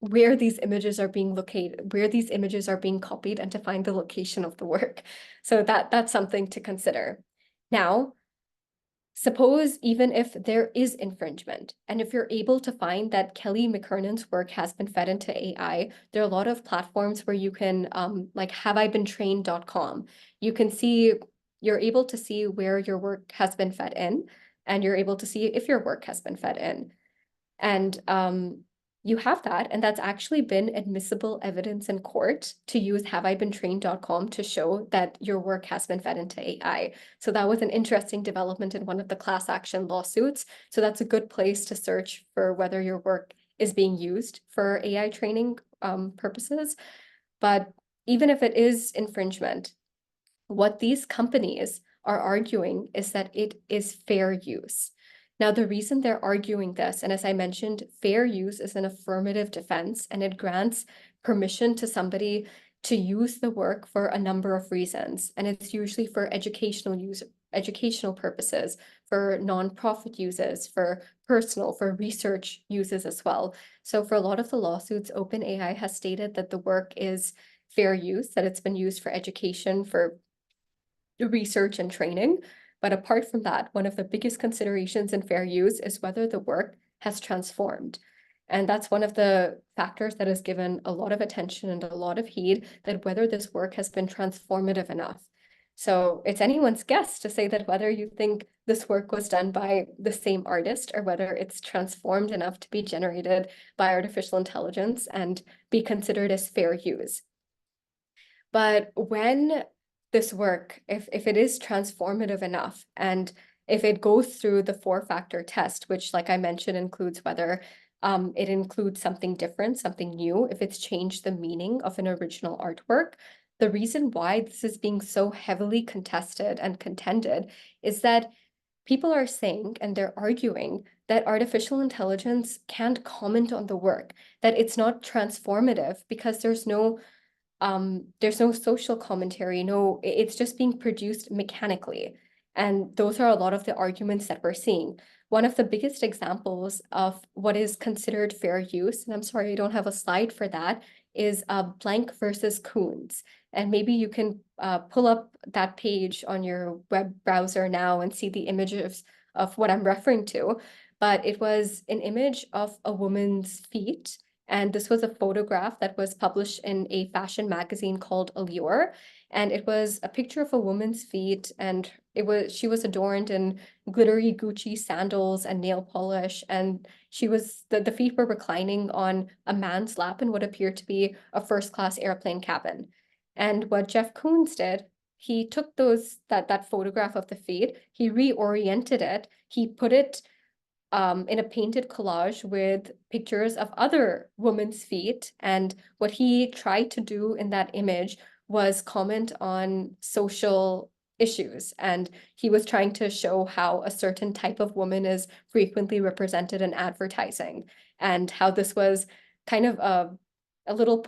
where these images are being located, where these images are being copied, and to find the location of the work. So that's something to consider. Now, suppose even if there is infringement, and if you're able to find that Kelly McKernan's work has been fed into AI, there are a lot of platforms where you can, like haveibeentrained.com, you can see, you're able to see where your work has been fed in, and you're able to see if your work has been fed in. And you have that, and that's actually been admissible evidence in court to use haveibeentrained.com to show that your work has been fed into AI. So that was an interesting development in one of the class action lawsuits. So that's a good place to search for whether your work is being used for AI training purposes. But even if it is infringement, what these companies are arguing is that it is fair use. Now, the reason they're arguing this, and as I mentioned, fair use is an affirmative defense, and it grants permission to somebody to use the work for a number of reasons. And it's usually for educational purposes, for nonprofit uses, for personal, for research uses as well. So for a lot of the lawsuits, OpenAI has stated that the work is fair use, that it's been used for education, for research and training. But apart from that, one of the biggest considerations in fair use is whether the work has transformed. And that's one of the factors that is given a lot of attention and a lot of heed, that whether this work has been transformative enough. So it's anyone's guess to say that whether you think this work was done by the same artist or whether it's transformed enough to be generated by artificial intelligence and be considered as fair use. But when this work, if it is transformative enough, and if it goes through the 4-factor test, which, like I mentioned, includes whether it includes something different, something new, if it's changed the meaning of an original artwork. The reason why this is being so heavily contested and contended is that people are saying, and they're arguing, that artificial intelligence can't comment on the work, that it's not transformative because there's no social commentary, it's just being produced mechanically. And those are a lot of the arguments that we're seeing. One of the biggest examples of what is considered fair use, and I'm sorry, I don't have a slide for that, is Blank versus Coons. And maybe you can pull up that page on your web browser now and see the images of what I'm referring to. But it was an image of a woman's feet. And this was a photograph that was published in a fashion magazine called Allure. And it was a picture of a woman's feet, and she was adorned in glittery Gucci sandals and nail polish. And the feet were reclining on a man's lap in what appeared to be a first-class airplane cabin. And what Jeff Koons did, he took that photograph of the feet, he reoriented it, he put it in a painted collage with pictures of other women's feet. And what he tried to do in that image was comment on social issues. And he was trying to show how a certain type of woman is frequently represented in advertising, and how this was kind of a little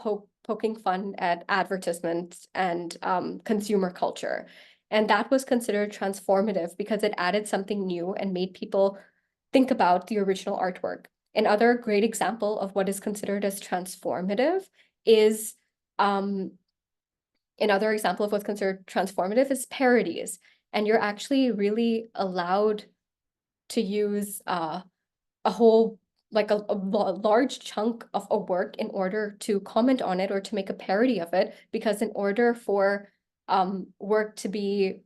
poking fun at advertisements and consumer culture. And that was considered transformative because it added something new and made people think about the original artwork. Another great example of what is considered as transformative is another example of what's considered transformative is parodies. And you're actually really allowed to use a whole, like a large chunk of a work in order to comment on it or to make a parody of it, because in order for work to be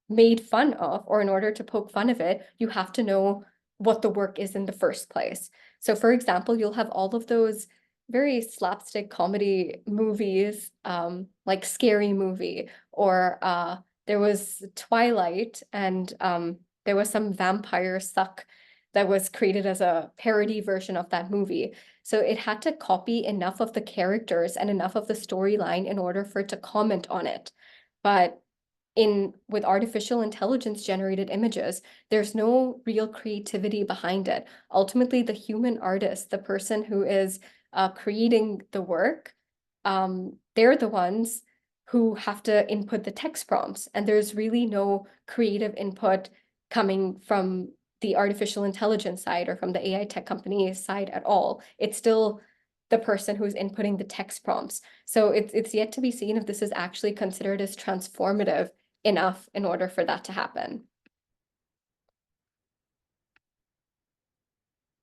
made fun of, or in order to poke fun of it, you have to know what the work is in the first place. So for example, you'll have all of those very slapstick comedy movies, like Scary Movie, or there was Twilight, and there was some vampire suck that was created as a parody version of that movie. So it had to copy enough of the characters and enough of the storyline in order for it to comment on it. But with artificial intelligence generated images, there's no real creativity behind it. Ultimately, the human artist, the person who is creating the work, they're the ones who have to input the text prompts, and there's really no creative input coming from the artificial intelligence side or from the AI tech company side at all. It's still the person who's inputting the text prompts. So it's yet to be seen if this is actually considered as transformative enough in order for that to happen.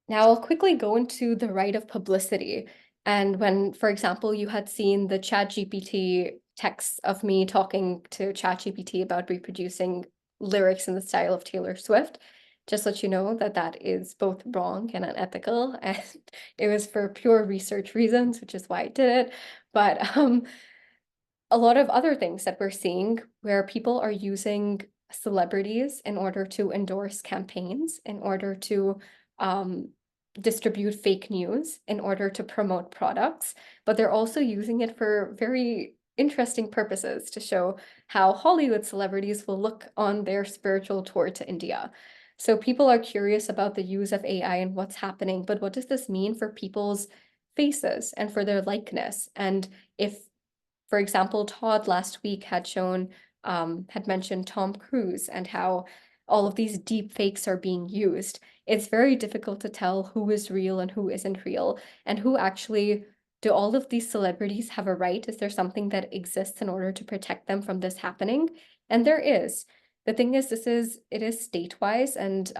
Now I'll quickly go into the right of publicity. And when, for example, you had seen the ChatGPT text of me talking to ChatGPT about reproducing lyrics in the style of Taylor Swift, just let you know that that is both wrong and unethical. And it was for pure research reasons, which is why I did it. But a lot of other things that we're seeing where people are using celebrities in order to endorse campaigns, in order to distribute fake news, in order to promote products, but they're also using it for very interesting purposes to show how Hollywood celebrities will look on their spiritual tour to India. So people are curious about the use of AI and what's happening, but what does this mean for people's faces and for their likeness? And if, for example, Todd last week had mentioned Tom Cruise and how all of these deep fakes are being used. It's very difficult to tell who is real and who isn't real, and who actually, do all of these celebrities have a right? Is there something that exists in order to protect them from this happening? And there is. The thing is, it is state-wise, and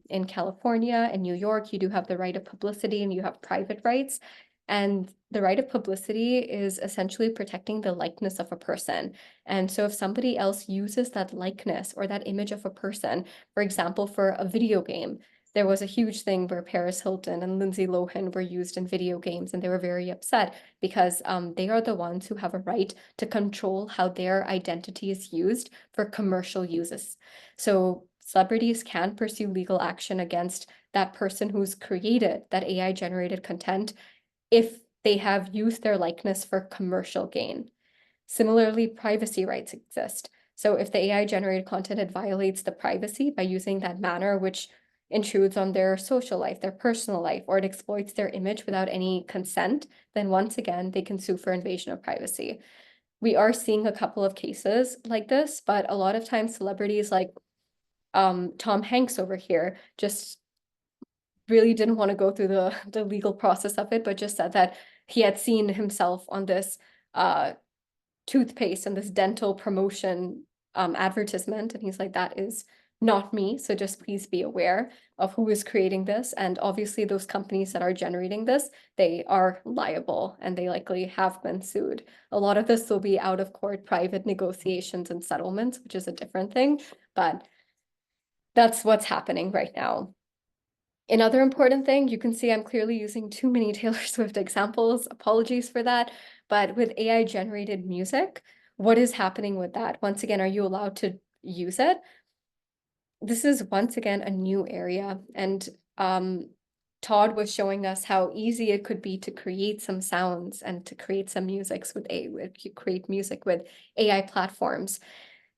in California and New York, you do have the right of publicity and you have private rights. And the right of publicity is essentially protecting the likeness of a person. And so if somebody else uses that likeness or that image of a person, for example, for a video game, there was a huge thing where Paris Hilton and Lindsay Lohan were used in video games, and they were very upset because they are the ones who have a right to control how their identity is used for commercial uses. So celebrities can pursue legal action against that person who's created that AI generated content if they have used their likeness for commercial gain. Similarly, privacy rights exist. So if the AI generated content, it violates the privacy by using that manner, which intrudes on their social life, their personal life, or it exploits their image without any consent, then once again, they can sue for invasion of privacy. We are seeing a couple of cases like this, but a lot of times celebrities like Tom Hanks over here just really didn't want to go through the legal process of it, but just said that he had seen himself on this toothpaste and this dental promotion advertisement, and he's like, that is not me, so just please be aware of who is creating this. And obviously those companies that are generating this, they are liable and they likely have been sued. A lot of this will be out of court private negotiations and settlements, which is a different thing, but that's what's happening right now. Another important thing, you can see I'm clearly using too many Taylor Swift examples. Apologies for that. But with AI generated music, what is happening with that? Once again, are you allowed to use it? This is once again a new area. And Todd was showing us how easy it could be to create some sounds and to create some create music with AI platforms.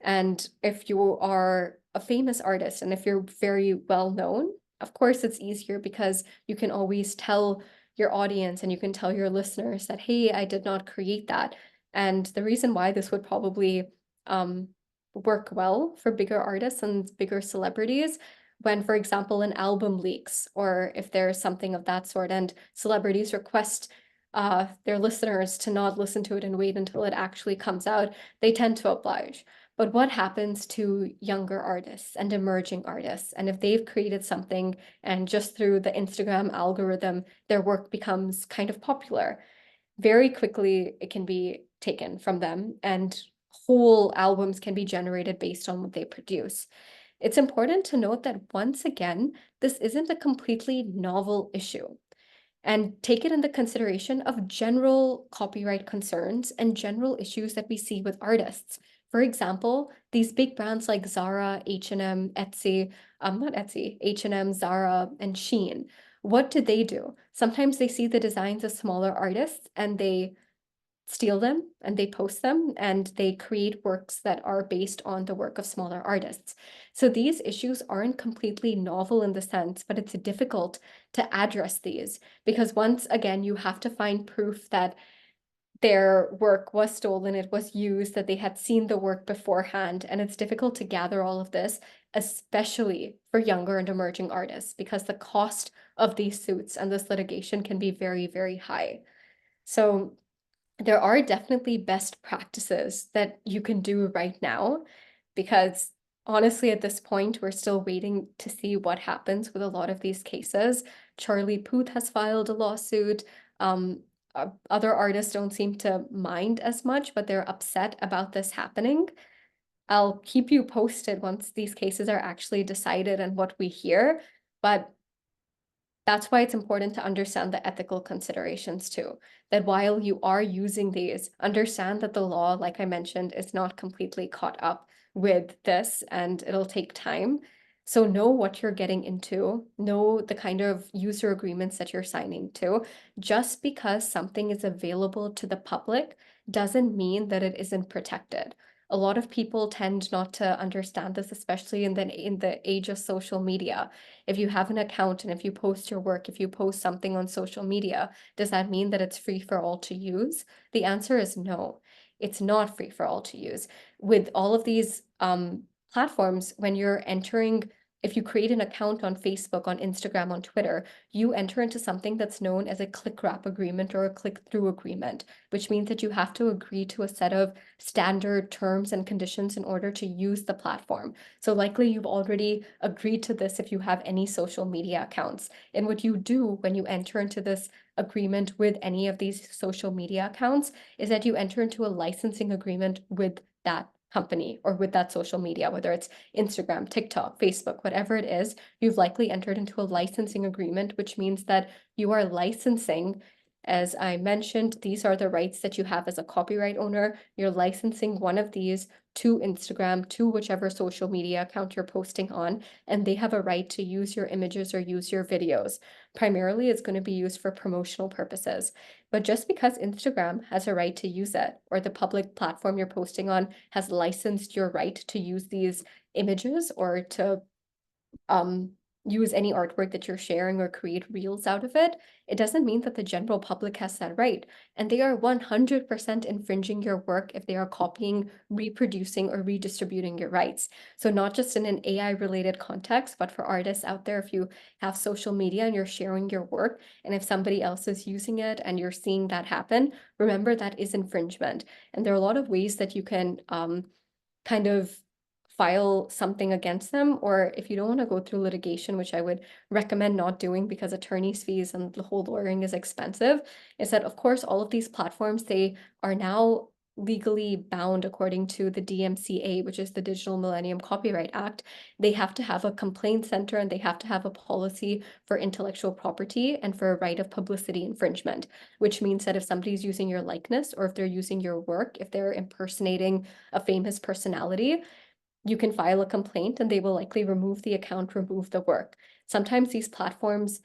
And if you are a famous artist and if you're very well known, of course, it's easier because you can always tell your audience and you can tell your listeners that, hey, I did not create that. And the reason why this would probably work well for bigger artists and bigger celebrities when, for example, an album leaks or if there's something of that sort and celebrities request their listeners to not listen to it and wait until it actually comes out, they tend to oblige. But what happens to younger artists and emerging artists? And if they've created something and just through the Instagram algorithm, their work becomes kind of popular, very quickly it can be taken from them and whole albums can be generated based on what they produce. It's important to note that once again, this isn't a completely novel issue. And take it into consideration of general copyright concerns and general issues that we see with artists. For example, these big brands like Zara, H&M, Etsy, not Etsy, H&M, Zara, and Shein, what do? Sometimes they see the designs of smaller artists and they steal them and they post them and they create works that are based on the work of smaller artists. So these issues aren't completely novel in the sense, but it's difficult to address these because once again, you have to find proof that their work was stolen, it was used, that they had seen the work beforehand. And it's difficult to gather all of this, especially for younger and emerging artists, because the cost of these suits and this litigation can be very, very high. So there are definitely best practices that you can do right now, because honestly, at this point, we're still waiting to see what happens with a lot of these cases. Charlie Puth has filed a lawsuit. Other artists don't seem to mind as much, but they're upset about this happening. I'll keep you posted once these cases are actually decided and what we hear, but that's why it's important to understand the ethical considerations too. That while you are using these, understand that the law, like I mentioned, is not completely caught up with this and it'll take time. So know what you're getting into, know the kind of user agreements that you're signing to. Just because something is available to the public doesn't mean that it isn't protected. A lot of people tend not to understand this, especially in the age of social media. If you have an account and if you post your work, if you post something on social media, does that mean that it's free for all to use? The answer is no. It's not free for all to use. With all of these platforms, when you're entering, if you create an account on Facebook, on Instagram, on Twitter, you enter into something that's known as a click-wrap agreement or a click-through agreement, which means that you have to agree to a set of standard terms and conditions in order to use the platform. So likely you've already agreed to this if you have any social media accounts. And what you do when you enter into this agreement with any of these social media accounts is that you enter into a licensing agreement with that company or with that social media, whether it's Instagram, TikTok, Facebook, whatever it is, you've likely entered into a licensing agreement, which means that you are licensing. As I mentioned, these are the rights that you have as a copyright owner. You're licensing one of these to Instagram, to whichever social media account you're posting on, and they have a right to use your images or use your videos. Primarily, it's going to be used for promotional purposes. But just because Instagram has a right to use it, or the public platform you're posting on has licensed your right to use these images or to use any artwork that you're sharing or create reels out of it, it doesn't mean that the general public has that right. And they are 100% infringing your work if they are copying, reproducing, or redistributing your rights. So not just in an AI related context, but for artists out there, if you have social media and you're sharing your work, and if somebody else is using it and you're seeing that happen, remember that is infringement. And there are a lot of ways that you can kind of file something against them, or if you don't want to go through litigation, which I would recommend not doing because attorney's fees and the whole lawyering is expensive, is that of course all of these platforms, they are now legally bound according to the DMCA, which is the Digital Millennium Copyright Act. They have to have a complaint center and they have to have a policy for intellectual property and for a right of publicity infringement, which means that if somebody's using your likeness or if they're using your work, if they're impersonating a famous personality, you can file a complaint and they will likely remove the account, remove the work. Sometimes these platforms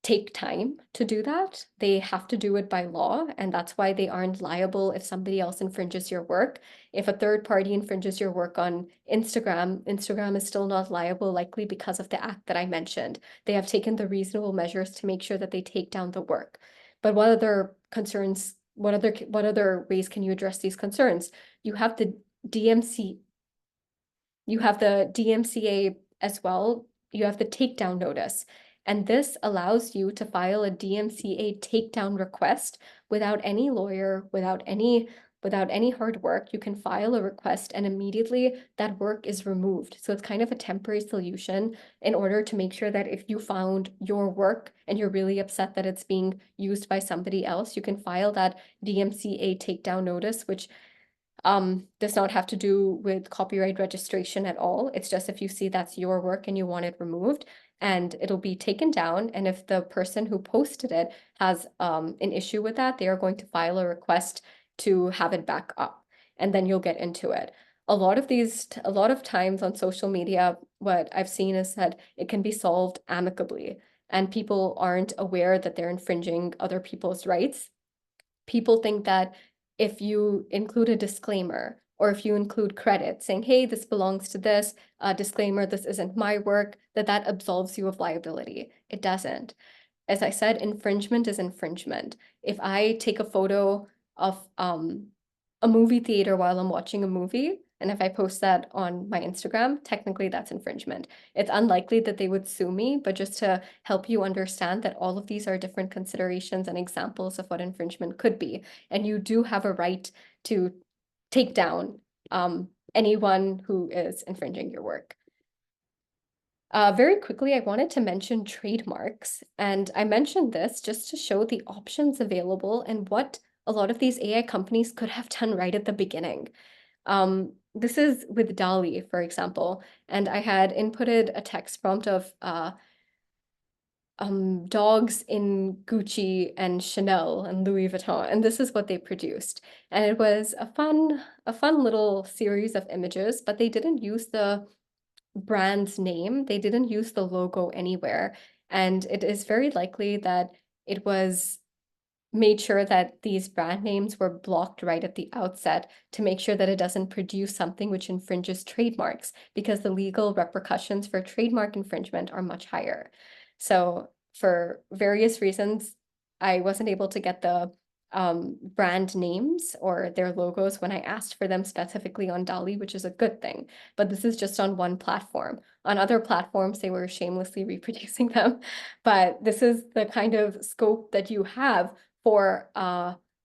take time to do that. They have to do it by law, and that's why they aren't liable if somebody else infringes your work. If a third party infringes your work on Instagram, Instagram is still not liable, likely because of the act that I mentioned. They have taken the reasonable measures to make sure that they take down the work. But what other concerns, what other ways can you address these concerns? You have the DMC you have the DMCA as well. You have the takedown notice. And this allows you to file a DMCA takedown request without any lawyer, without any hard work. You can file a request and immediately that work is removed. So it's kind of a temporary solution in order to make sure that if you found your work and you're really upset that it's being used by somebody else, you can file that DMCA takedown notice, which does not have to do with copyright registration at all. It's just if you see that's your work and you want it removed, and it'll be taken down. And if the person who posted it has an issue with that, they are going to file a request to have it back up, and then you'll get into it. A lot of times on social media, what I've seen is that it can be solved amicably, and people aren't aware that they're infringing other people's rights. People think that if you include a disclaimer, or if you include credit saying, hey, this belongs to this, disclaimer, this isn't my work, that absolves you of liability. It doesn't. As I said, infringement is infringement. If I take a photo of a movie theater while I'm watching a movie, and if I post that on my Instagram, technically that's infringement. It's unlikely that they would sue me, but just to help you understand that all of these are different considerations and examples of what infringement could be. And you do have a right to take down anyone who is infringing your work. Very quickly, I wanted to mention trademarks, and I mentioned this just to show the options available and what a lot of these AI companies could have done right at the beginning. This is with DALL-E, for example, and I had inputted a text prompt of dogs in Gucci and Chanel and Louis Vuitton, and this is what they produced. And it was a fun little series of images, but they didn't use the brand's name. They didn't use the logo anywhere. And it is very likely that it was made sure that these brand names were blocked right at the outset to make sure that it doesn't produce something which infringes trademarks, because the legal repercussions for trademark infringement are much higher. So for various reasons, I wasn't able to get the brand names or their logos when I asked for them specifically on DALL-E, which is a good thing. But this is just on one platform. On other platforms, they were shamelessly reproducing them. But this is the kind of scope that you have for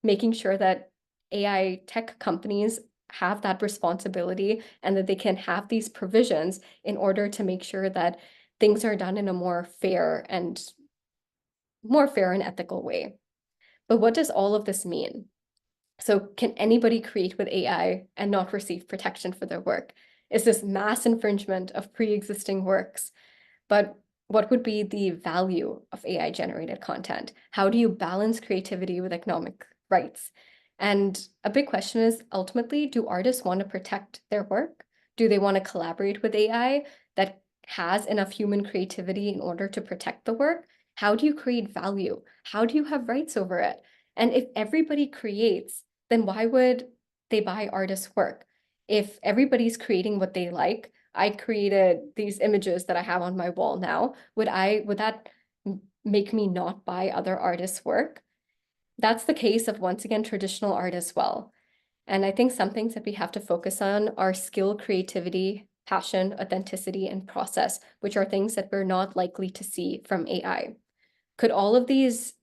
making sure that AI tech companies have that responsibility and that they can have these provisions in order to make sure that things are done in a more fair and ethical way. But what does all of this mean? So can anybody create with AI and not receive protection for their work? Is this mass infringement of pre-existing works? But what would be the value of AI generated content? How do you balance creativity with economic rights? And a big question is, ultimately, do artists want to protect their work? Do they want to collaborate with AI that has enough human creativity in order to protect the work? How do you create value? How do you have rights over it? And if everybody creates, then why would they buy artists' work? If everybody's creating what they like, I created these images that I have on my wall now. Would that make me not buy other artists' work? That's the case of, once again, traditional art as well. And I think some things that we have to focus on are skill, creativity, passion, authenticity, and process, which are things that we're not likely to see from AI. Could all of these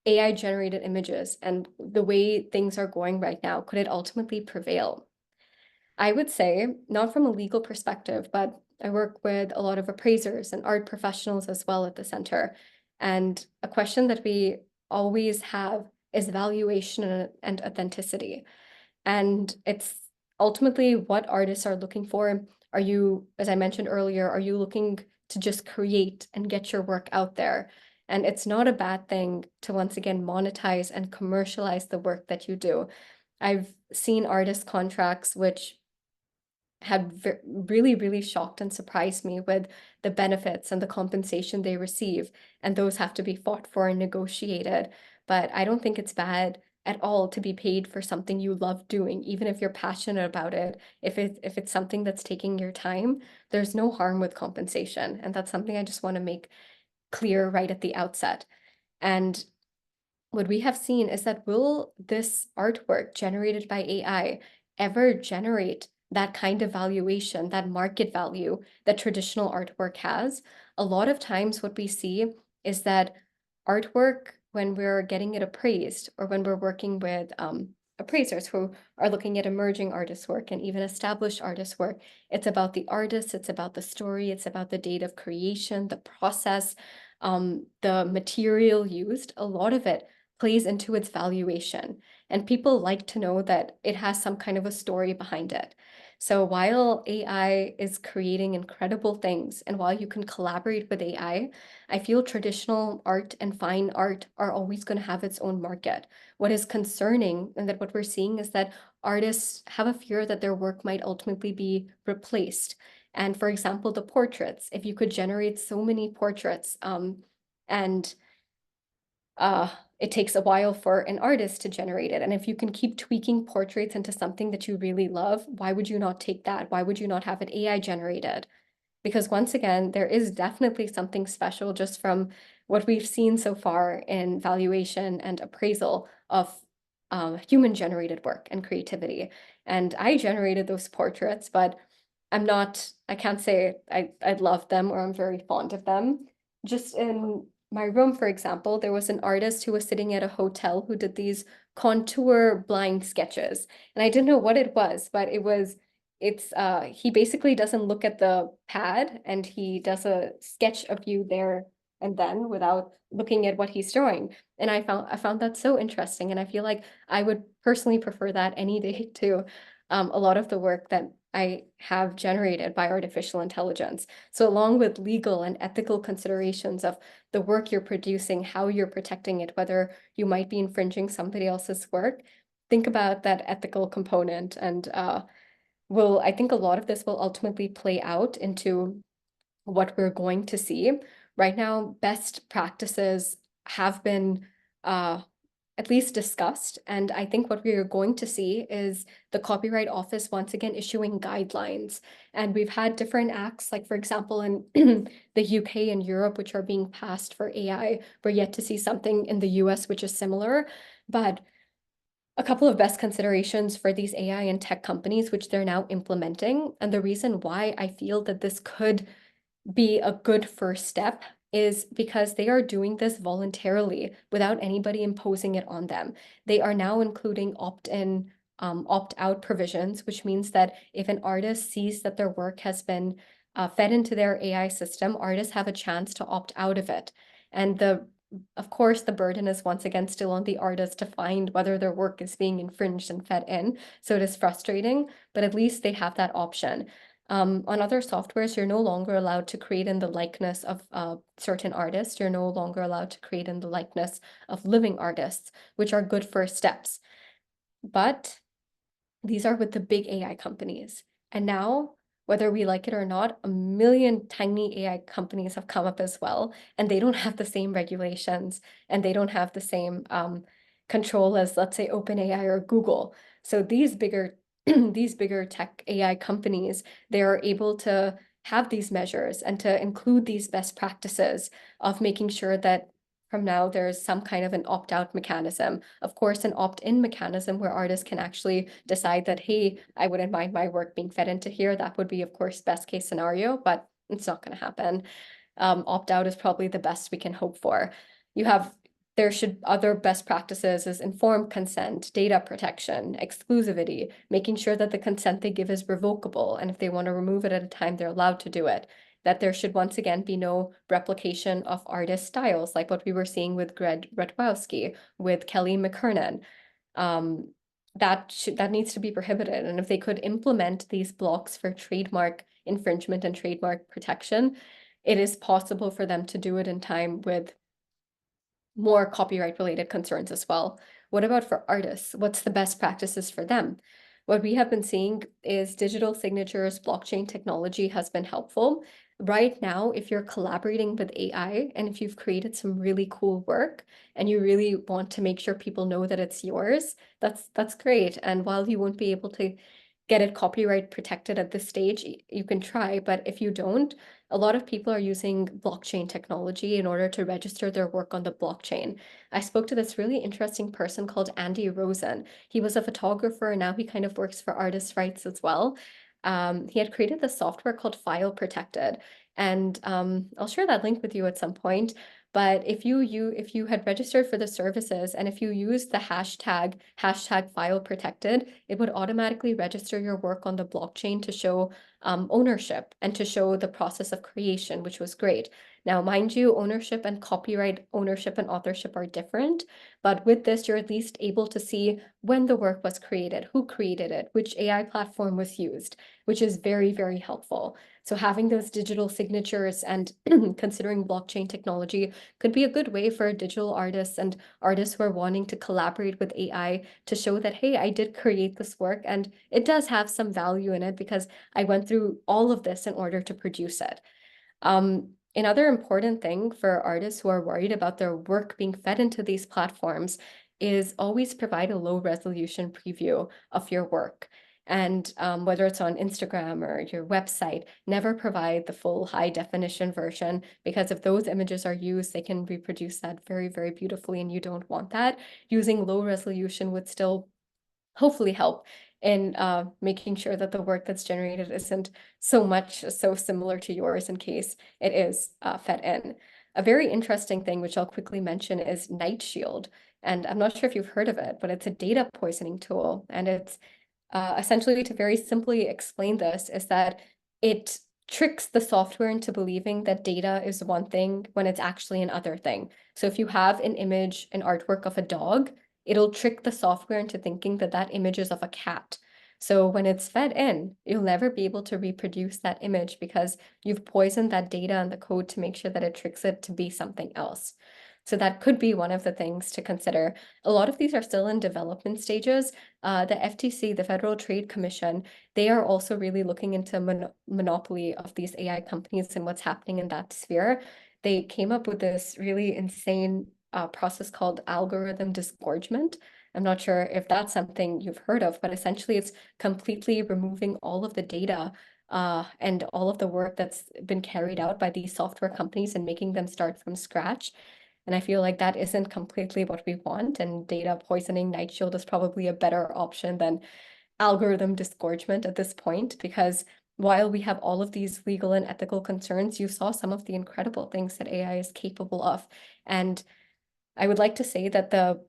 AI generated images and the way things are going right now, could it ultimately prevail? I would say, not from a legal perspective, but I work with a lot of appraisers and art professionals as well at the center. And a question that we always have is valuation and authenticity. And it's ultimately what artists are looking for. Are you, as I mentioned earlier, are you looking to just create and get your work out there? And it's not a bad thing to, once again, monetize and commercialize the work that you do. I've seen artist contracts which had really, really shocked and surprised me with the benefits and the compensation they receive. And those have to be fought for and negotiated. But I don't think it's bad at all to be paid for something you love doing, even if you're passionate about it. If it's something that's taking your time, there's no harm with compensation. And that's something I just want to make clear right at the outset. And what we have seen is that, will this artwork generated by AI ever generate that kind of valuation, that market value that traditional artwork has? A lot of times what we see is that artwork, when we're getting it appraised, or when we're working with appraisers who are looking at emerging artists' work and even established artists' work, it's about the artist, it's about the story, it's about the date of creation, the process, the material used. A lot of it plays into its valuation. And people like to know that it has some kind of a story behind it. So while AI is creating incredible things, and while you can collaborate with AI, I feel traditional art and fine art are always going to have its own market. What is concerning, and that what we're seeing, is that artists have a fear that their work might ultimately be replaced. And for example, the portraits, if you could generate so many portraits, and it takes a while for an artist to generate it. And if you can keep tweaking portraits into something that you really love, why would you not take that? Why would you not have it AI generated? Because once again, there is definitely something special just from what we've seen so far in valuation and appraisal of human generated work and creativity. And I generated those portraits, but I can't say I love them or I'm very fond of them. Just in my room, for example, there was an artist who was sitting at a hotel who did these contour blind sketches. And I didn't know what it was, but he basically doesn't look at the pad and he does a sketch of you there and then without looking at what he's drawing. And I found that so interesting. And I feel like I would personally prefer that any day to a lot of the work that I have generated by artificial intelligence. So along with legal and ethical considerations of the work you're producing, how you're protecting it, whether you might be infringing somebody else's work, think about that ethical component. And I think a lot of this will ultimately play out into what we're going to see. Right now, best practices have been at least discussed. And I think what we are going to see is the Copyright Office once again issuing guidelines. And we've had different acts, like for example, in the UK and Europe, which are being passed for AI. We're yet to see something in the US which is similar. But a couple of best considerations for these AI and tech companies, which they're now implementing. And the reason why I feel that this could be a good first step is because they are doing this voluntarily without anybody imposing it on them. They are now including opt-in, opt-out provisions, which means that if an artist sees that their work has been fed into their AI system, artists have a chance to opt out of it. And of course, the burden is once again still on the artist to find whether their work is being infringed and fed in. So it is frustrating, but at least they have that option. On other softwares, you're no longer allowed to create in the likeness of certain artists. You're no longer allowed to create in the likeness of living artists, which are good first steps. But these are with the big AI companies. And now, whether we like it or not, a million tiny AI companies have come up as well, and they don't have the same regulations and they don't have the same control as, let's say, OpenAI or Google. So these bigger these bigger tech AI companies, they are able to have these measures and to include these best practices of making sure that from now there's some kind of an opt-out mechanism. Of course, an opt-in mechanism where artists can actually decide that, hey, I wouldn't mind my work being fed into here. That would be, of course, best case scenario, but it's not going to happen. Opt-out is probably the best we can hope for. There should other best practices is informed consent, data protection, exclusivity, making sure that the consent they give is revocable. And if they want to remove it at a time, they're allowed to do it. That there should once again be no replication of artist styles, like what we were seeing with Greg Redwowski, with Kelly McKernan. That needs to be prohibited. And if they could implement these blocks for trademark infringement and trademark protection, it is possible for them to do it in time with more copyright related concerns as well. What about for artists? What's the best practices for them? What we have been seeing is digital signatures, blockchain technology has been helpful. Right now, if you're collaborating with AI and if you've created some really cool work and you really want to make sure people know that it's yours, that's great. And while you won't be able to get it copyright protected at this stage, you can try, but if you don't, a lot of people are using blockchain technology in order to register their work on the blockchain. I spoke to this really interesting person called Andy Rosen. He was a photographer and now he kind of works for artists' rights as well. He had created this software called File Protected, and I'll share that link with you at some point. But if you had registered for the services and if you use the hashtag file protected, it would automatically register your work on the blockchain to show ownership and to show the process of creation, which was great. Now, mind you, ownership and copyright ownership and authorship are different, but with this, you're at least able to see when the work was created, who created it, which AI platform was used, which is very, very helpful. So having those digital signatures and considering blockchain technology could be a good way for digital artists and artists who are wanting to collaborate with AI to show that, hey, I did create this work and it does have some value in it because I went through all of this in order to produce it. Another important thing for artists who are worried about their work being fed into these platforms is always provide a low resolution preview of your work. And whether it's on Instagram or your website, never provide the full high definition version, because if those images are used, they can reproduce that very, very beautifully, and you don't want that. Using low resolution would still hopefully help in making sure that the work that's generated isn't so similar to yours in case it is fed in. A very interesting thing, which I'll quickly mention, is Night Shield. And I'm not sure if you've heard of it, but it's a data poisoning tool. And it's essentially, to very simply explain this, is that it tricks the software into believing that data is one thing when it's actually another thing. So if you have an image, an artwork of a dog, it'll trick the software into thinking that that image is of a cat. So when it's fed in, you'll never be able to reproduce that image because you've poisoned that data and the code to make sure that it tricks it to be something else. So that could be one of the things to consider. A lot of these are still in development stages. The FTC, the Federal Trade Commission, they are also really looking into monopoly of these AI companies and what's happening in that sphere. They came up with this really insane process called algorithm disgorgement. I'm not sure if that's something you've heard of, but essentially it's completely removing all of the data and all of the work that's been carried out by these software companies and making them start from scratch. And I feel like that isn't completely what we want. And data poisoning, Night Shield is probably a better option than algorithm disgorgement at this point, because while we have all of these legal and ethical concerns, you saw some of the incredible things that AI is capable of. And I would like to say that the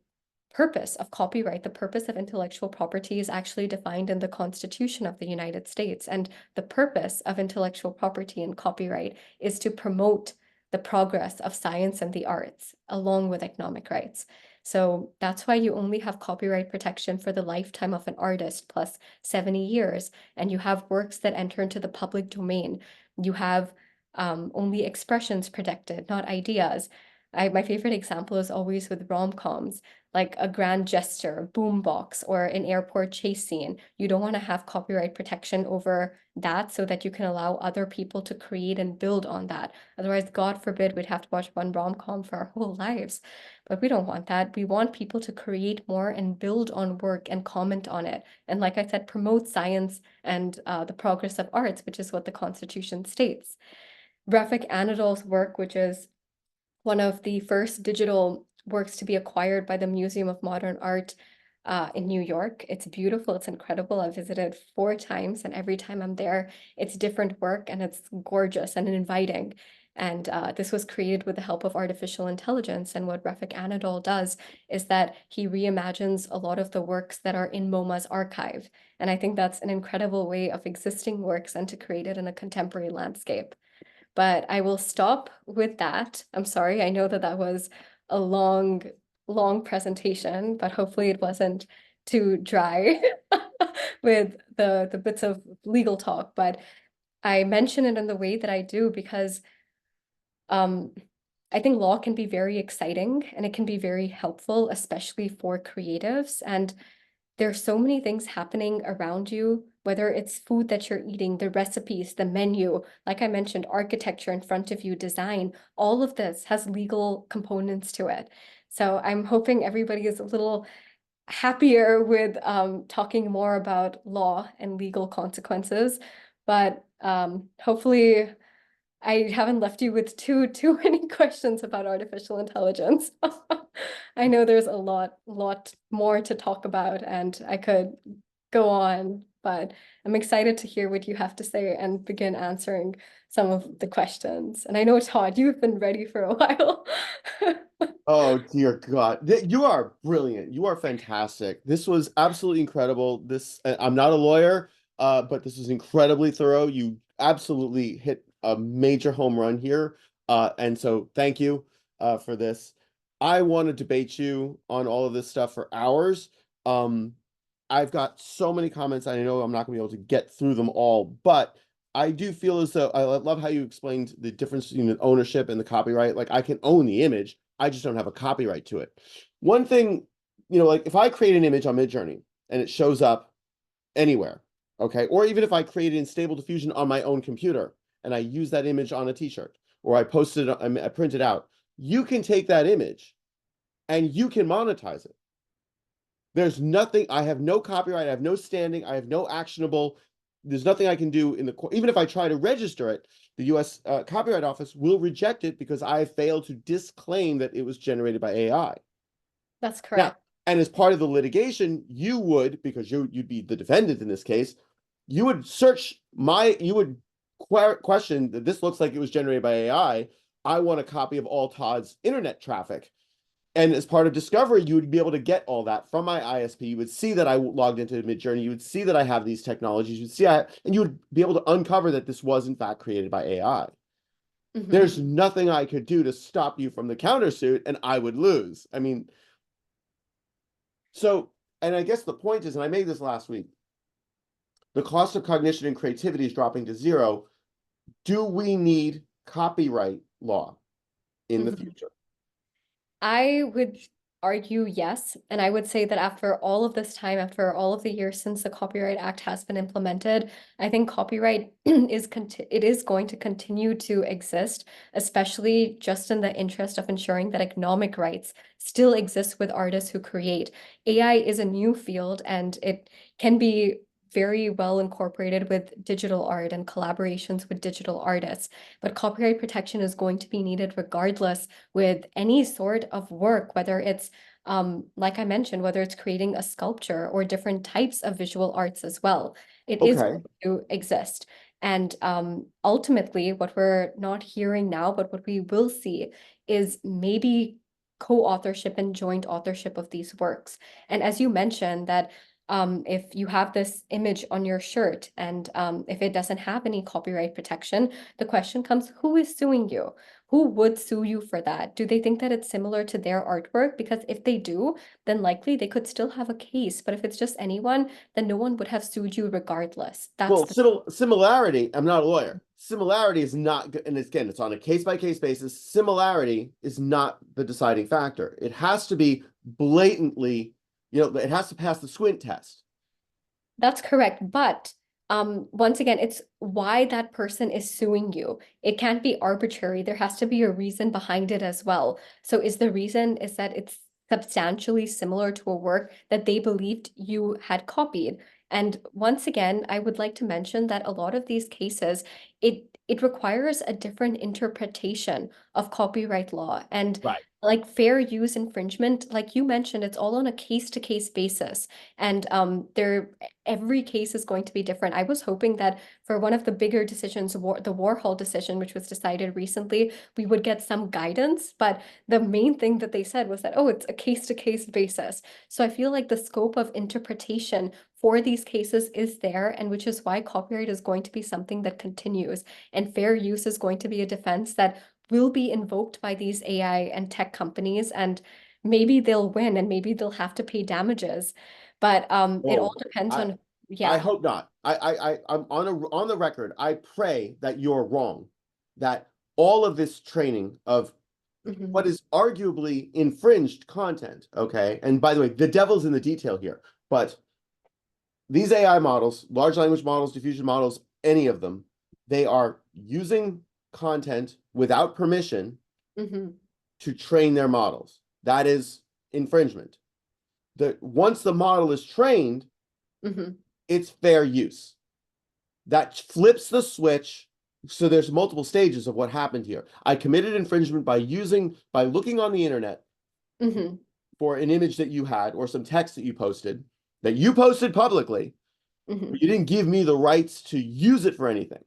purpose of copyright, the purpose of intellectual property, is actually defined in the Constitution of the United States. And the purpose of intellectual property and copyright is to promote the progress of science and the arts, along with economic rights. So that's why you only have copyright protection for the lifetime of an artist plus 70 years. And you have works that enter into the public domain. You have only expressions protected, not ideas. My favorite example is always with rom-coms, like a grand gesture, boombox, or an airport chase scene. You don't want to have copyright protection over that so that you can allow other people to create and build on that. Otherwise, God forbid, we'd have to watch one rom-com for our whole lives. But we don't want that. We want people to create more and build on work and comment on it. And like I said, promote science and the progress of arts, which is what the Constitution states. Refik Anadol's work, which is one of the first digital works to be acquired by the Museum of Modern Art in New York. It's beautiful. It's incredible. I've visited 4 times, and every time I'm there, it's different work and it's gorgeous and inviting. And this was created with the help of artificial intelligence. And what Refik Anadol does is that he reimagines a lot of the works that are in MoMA's archive. And I think that's an incredible way of existing works and to create it in a contemporary landscape. But I will stop with that. I'm sorry, I know that that was a long, long presentation, but hopefully it wasn't too dry with the bits of legal talk. But I mention it in the way that I do because I think law can be very exciting and it can be very helpful, especially for creatives. And there's so many things happening around you, whether it's food that you're eating, the recipes, the menu, like I mentioned, architecture in front of you, design, all of this has legal components to it. So I'm hoping everybody is a little happier with talking more about law and legal consequences. But hopefully I haven't left you with too many questions about artificial intelligence. I know there's a lot more to talk about, and I could go on, but I'm excited to hear what you have to say and begin answering some of the questions. And I know, Todd, you've been ready for a while. Oh dear God. You are brilliant. You are fantastic. This was absolutely incredible. I'm not a lawyer, but this was incredibly thorough. You absolutely hit a major home run here. And so thank you for this. I want to debate you on all of this stuff for hours. Um, I've got so many comments. I know I'm not going to be able to get through them all, but I do feel as though I love how you explained the difference between the ownership and the copyright. Like I can own the image, I just don't have a copyright to it. One thing, like if I create an image on Midjourney and it shows up anywhere, okay, or even if I create it in Stable Diffusion on my own computer and I use that image on a t-shirt, or I posted it, I printed out, you can take that image and you can monetize it. There's nothing, I have no copyright, I have no standing, I have no actionable, there's nothing I can do in the court. Even if I try to register it, the US Copyright Office will reject it because I failed to disclaim that it was generated by AI. That's Now, correct. and as part of the litigation, you would, because you'd be the defendant in this case, you would question that this looks like it was generated by AI. I want a copy of all Todd's internet traffic. And as part of discovery, you would be able to get all that from my ISP. You would see that I logged into Midjourney. You would see that I have these technologies. You'd see, and you would be able to uncover that this was in fact created by AI. There's nothing I could do to stop you from the countersuit, and I would lose. I mean, so, and I guess the point is, and I made this last week, the cost of cognition and creativity is dropping to zero. Do we need copyright law in the future? I would argue yes. And I would say that after all of this time, after all of the years since the Copyright Act has been implemented, I think copyright is going to continue to exist, especially just in the interest of ensuring that economic rights still exist with artists who create. AI is a new field and it can be very well incorporated with digital art and collaborations with digital artists. But copyright protection is going to be needed regardless with any sort of work, whether it's like I mentioned, whether it's creating a sculpture or different types of visual arts as well. It is Okay. going to exist. And ultimately, what we're not hearing now, but what we will see is maybe co-authorship and joint authorship of these works. And as you mentioned, that if you have this image on your shirt and if it doesn't have any copyright protection, the question comes, who is suing you? Who would sue you for that? Do they think that it's similar to their artwork? Because if they do, then likely they could still have a case. But if it's just anyone, then no one would have sued you regardless. Well, That's the similarity, I'm not a lawyer. Similarity is not, and again, it's on a case-by-case basis. Similarity is not the deciding factor. It has to be blatantly, it has to pass the squint test. That's correct. But once again, it's why that person is suing you. It can't be arbitrary. There has to be a reason behind it as well. So is the reason is that it's substantially similar to a work that they believed you had copied. And once again, I would like to mention that a lot of these cases, it requires a different interpretation of copyright law. And Right. like fair use infringement, like you mentioned, it's all on a case-to-case basis. And every case is going to be different. I was hoping that for one of the bigger decisions, the Warhol decision, which was decided recently, we would get some guidance. But the main thing that they said was that, oh, it's a case-to-case basis. So I feel like the scope of interpretation for these cases is there, and which is why copyright is going to be something that continues. And fair use is going to be a defense that will be invoked by these AI and tech companies. And maybe they'll win and maybe they'll have to pay damages. But it all depends on, I yeah. hope not. I'm on the record. I pray that you're wrong, that all of this training of what is arguably infringed content, okay? And by the way, the devil's in the detail here, but these AI models, large language models, diffusion models, any of them, they are using content without permission to train their models. That is infringement. Once the model is trained, it's fair use. That flips the switch. So there's multiple stages of what happened here. I committed infringement by looking on the internet for an image that you had or some text that you posted publicly. But you didn't give me the rights to use it for anything.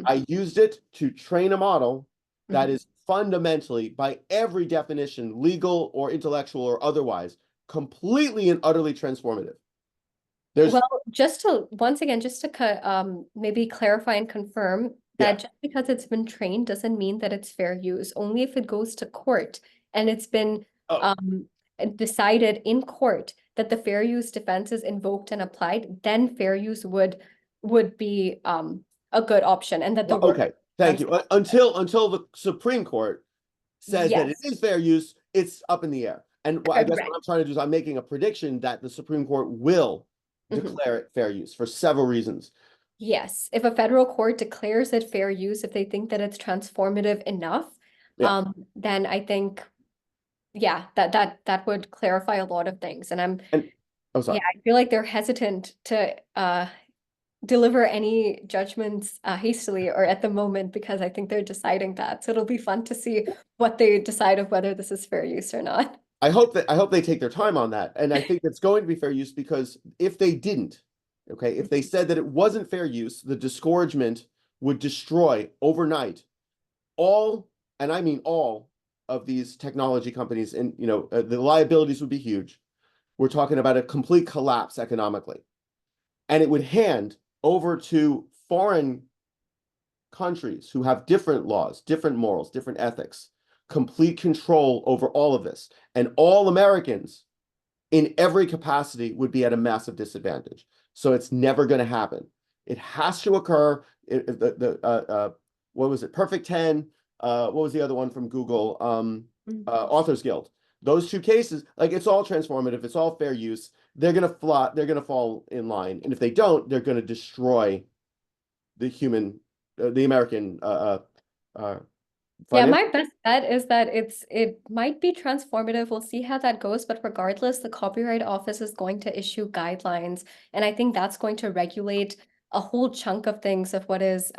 I used it to train a model that is fundamentally, by every definition, legal or intellectual or otherwise, completely and utterly transformative. Well, just to once again, just to maybe clarify and confirm that just because it's been trained doesn't mean that it's fair use. Only if it goes to court and it's been decided in court that the fair use defense is invoked and applied, then fair use would be a good option, and that the work. Okay, thank you. Until the Supreme Court says that it is fair use, it's up in the air. And I guess what I'm trying to do is I'm making a prediction that the Supreme Court will declare it fair use for several reasons. Yes, if a federal court declares it fair use, if they think that it's transformative enough, Yeah. then I think, yeah, that would clarify a lot of things. And And oh, yeah, sorry. I feel like they're hesitant to deliver any judgments hastily or at the moment because I think they're deciding that. So it'll be fun to see what they decide of whether this is fair use or not. I hope they take their time on that. And I think it's going to be fair use because if they didn't, okay, if they said that it wasn't fair use, the disgorgement would destroy overnight all, and I mean all of these technology companies, and the liabilities would be huge. We're talking about a complete collapse economically, and it would hand over to foreign countries who have different laws, different morals, different ethics, complete control over all of this. And all Americans in every capacity would be at a massive disadvantage. So it's never going to happen. It has to occur. What was it? Perfect 10. What was the other one from Google? Authors Guild. Those two cases, like it's all transformative. It's all fair use. They're going to fly. They're going to fall in line. And if they don't, they're going to destroy the American Yeah, finance. my best bet is that it might be transformative. We'll see how that goes, but regardless, the Copyright Office is going to issue guidelines, and I think that's going to regulate a whole chunk of things of what is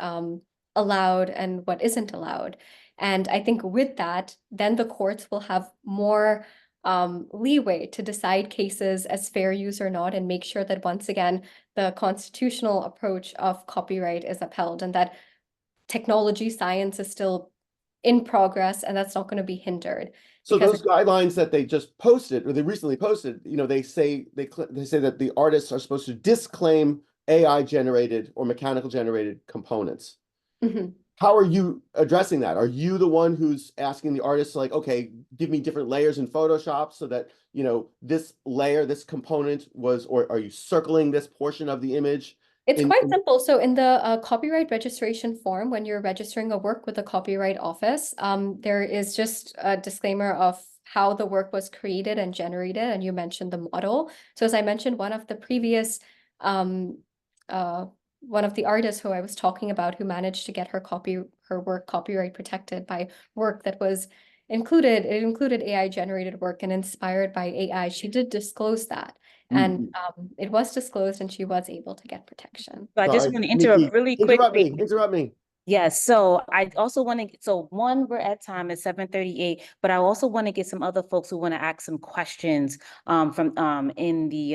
allowed and what isn't allowed. And I think with that, then the courts will have more leeway to decide cases as fair use or not, and make sure that once again, the constitutional approach of copyright is upheld and that technology science is still in progress and that's not going to be hindered So because those guidelines that they just posted, or they recently posted, they say that the artists are supposed to disclaim AI generated or mechanical generated components. Mhm. How are you addressing that? Are you the one who's asking the artists like, okay, give me different layers in Photoshop so that, this layer, this component was, or are you circling this portion of the image? It's In, quite in simple. So in the copyright registration form, when you're registering a work with the Copyright Office, there is just a disclaimer of how the work was created and generated, and you mentioned the model. So as I mentioned, um, one of the artists who I was talking about who managed to get her work copyright protected by work that was it included AI generated work and inspired by AI. She did disclose that. And it was disclosed and she was able to get protection. So I just Sorry, want to Nikki, interrupt really interrupt quickly. me, interrupt me. Yes, so I also want to, so one, we're at time at 7:38, but I also want to get some other folks who want to ask some questions from in the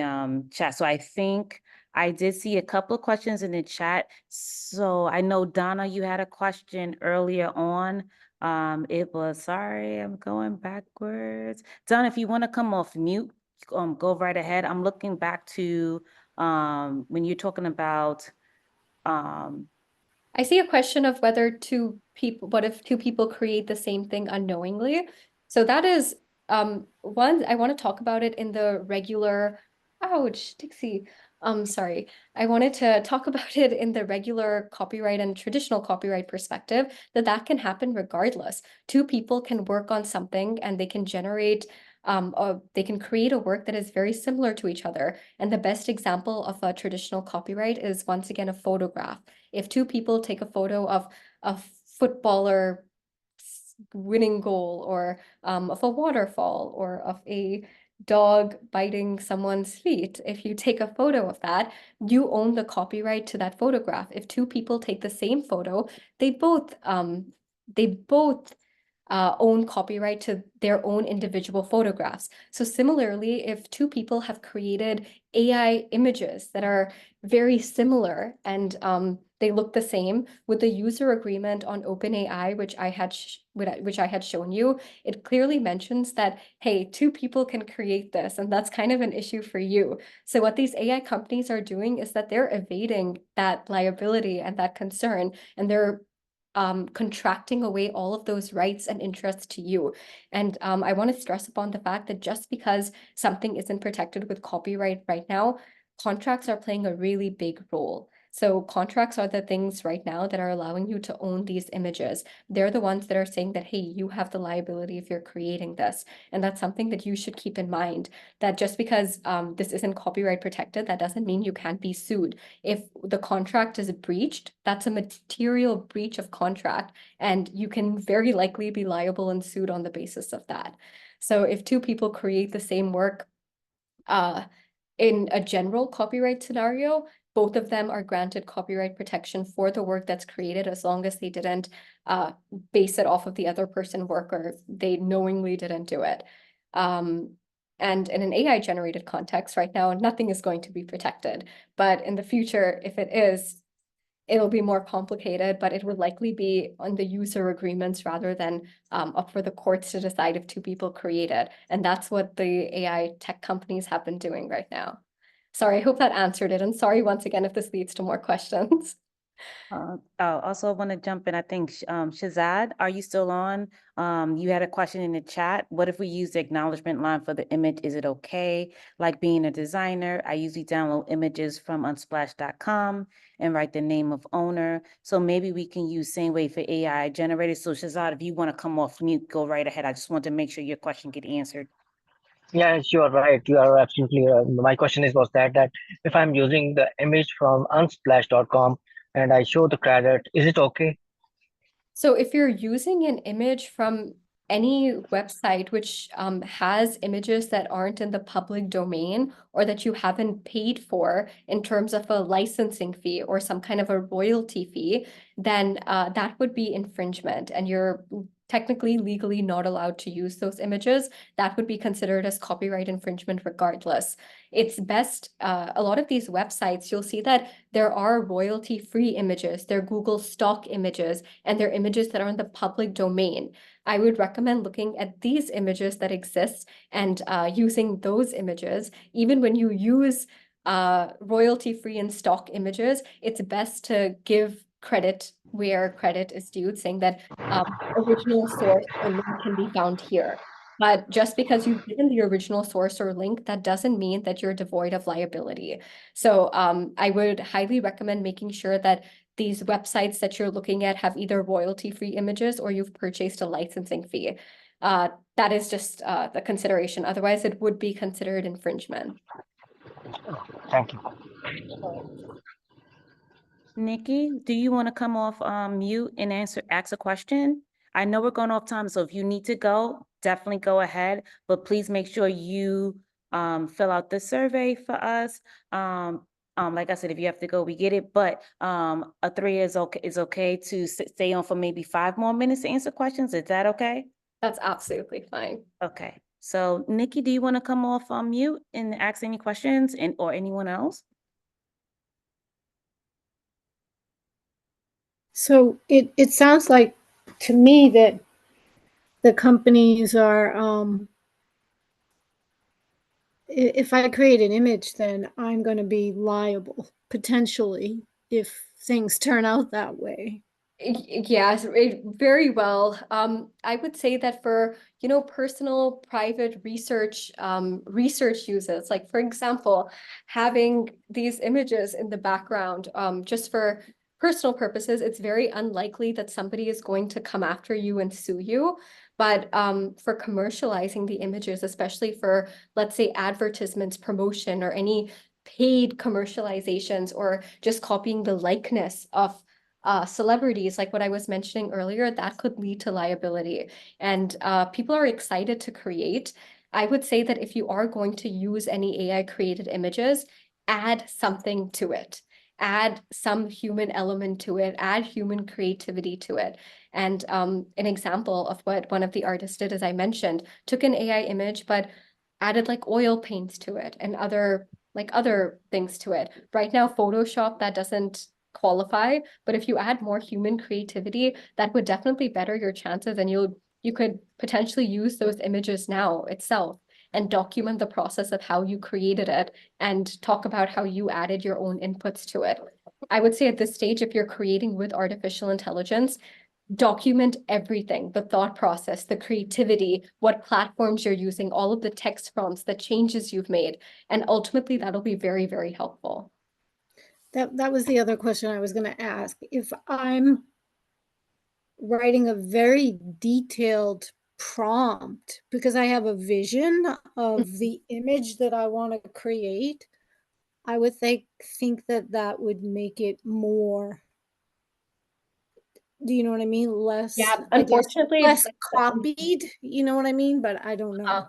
chat. So I think I did see a couple of questions in the chat. So I know Donna, you had a question earlier on. It was, sorry, I'm going backwards. Donna, if you want to come off mute, go right ahead. I'm looking back to when you're talking about I see a question of whether what if two people create the same thing unknowingly? So that is one, I want to talk about it in the regular, ouch, Dixie. Sorry. I wanted to talk about it in the regular copyright and traditional copyright perspective, that can happen regardless. Two people can work on something and they can they can create a work that is very similar to each other. And the best example of a traditional copyright is once again a photograph. If two people take a photo of a footballer winning goal or of a waterfall or of a dog biting someone's feet, if you take a photo of that, you own the copyright to that photograph. If two people take the same photo, they both own copyright to their own individual photographs. So similarly, if two people have created AI images that are very similar and they look the same, with the user agreement on OpenAI, which I had shown you, it clearly mentions that, hey, two people can create this, and that's kind of an issue for you. So what these AI companies are doing is that they're evading that liability and that concern, and they're contracting away all of those rights and interests to you. And I want to stress upon the fact that just because something isn't protected with copyright right now, contracts are playing a really big role. So contracts are the things right now that are allowing you to own these images. They're the ones that are saying that, hey, you have the liability if you're creating this. And that's something that you should keep in mind, that just because this isn't copyright protected, that doesn't mean you can't be sued. If the contract is breached, that's a material breach of contract, and you can very likely be liable and sued on the basis of that. So if two people create the same work, in a general copyright scenario, both of them are granted copyright protection for the work that's created, as long as they didn't base it off of the other person's work, or they knowingly didn't do it. And in an AI generated context right now, nothing is going to be protected. But in the future, if it is, it'll be more complicated, but it would likely be on the user agreements rather than up for the courts to decide if two people create it. And that's what the AI tech companies have been doing right now. Sorry, I hope that answered it. And sorry once again if this leads to more questions. Also want to jump in. I think Shazad, are you still on? You had a question in the chat. What if we use the acknowledgement line for the image? Is it okay? Like being a designer, I usually download images from unsplash.com and write the name of owner. So maybe we can use same way for AI generated. So Shazad, if you want to come off mute, go right ahead. I just want to make sure your question get answered. Yeah, sure, right. You are absolutely. My question was that if I'm using the image from unsplash.com and I show the credit, is it okay? So if you're using an image from any website which has images that aren't in the public domain, or that you haven't paid for in terms of a licensing fee or some kind of a royalty fee, then that would be infringement, and you're technically legally not allowed to use those images. That would be considered as copyright infringement regardless. It's best, a lot of these websites, you'll see that there are royalty-free images, they're Google stock images, and they're images that are in the public domain. I would recommend looking at these images that exist and using those images. Even when you use royalty-free and stock images, it's best to give credit where credit is due, saying that original source or link can be found here. But just because you've given the original source or link, that doesn't mean that you're devoid of liability. So I would highly recommend making sure that these websites that you're looking at have either royalty-free images or you've purchased a licensing fee. That is just the consideration. Otherwise, it would be considered infringement. Thank you. Nikki, do you want to come off mute and ask a question? I know we're going off time, so if you need to go, definitely go ahead, but please make sure you fill out the survey for us. Like I said, if you have to go, we get it, but a 3 is okay to stay on for maybe 5 more minutes to answer questions. Is that okay? That's absolutely fine. Okay. So Nikki, do you want to come off mute and ask any questions, or anyone else? So it sounds like to me that the companies are, if I create an image, then I'm going to be liable potentially if things turn out that way. Yes, very well. I would say that for, personal private research, research uses, like for example, having these images in the background, just for personal purposes, it's very unlikely that somebody is going to come after you and sue you. But for commercializing the images, especially for, let's say, advertisements, promotion, or any paid commercializations, or just copying the likeness of celebrities, like what I was mentioning earlier, that could lead to liability. And people are excited to create. I would say that if you are going to use any AI created images, add something to it. Add some human element to it, add human creativity to it. And an example of what one of the artists did, as I mentioned, took an AI image, but added like oil paints to it and other things to it. Right now, Photoshop, that doesn't qualify, but if you add more human creativity, that would definitely better your chances, and you could potentially use those images now itself and document the process of how you created it and talk about how you added your own inputs to it. I would say at this stage, if you're creating with artificial intelligence, document everything, the thought process, the creativity, what platforms you're using, all of the text prompts, the changes you've made. And ultimately, that'll be very, very helpful. That was the other question I was going to ask. If I'm writing a very detailed prompt because I have a vision of the image that I want to create, I would think that that would make it more, do you know what I mean? Less, Yeah, I guess, unfortunately, less copied, you know what I mean? But I don't know.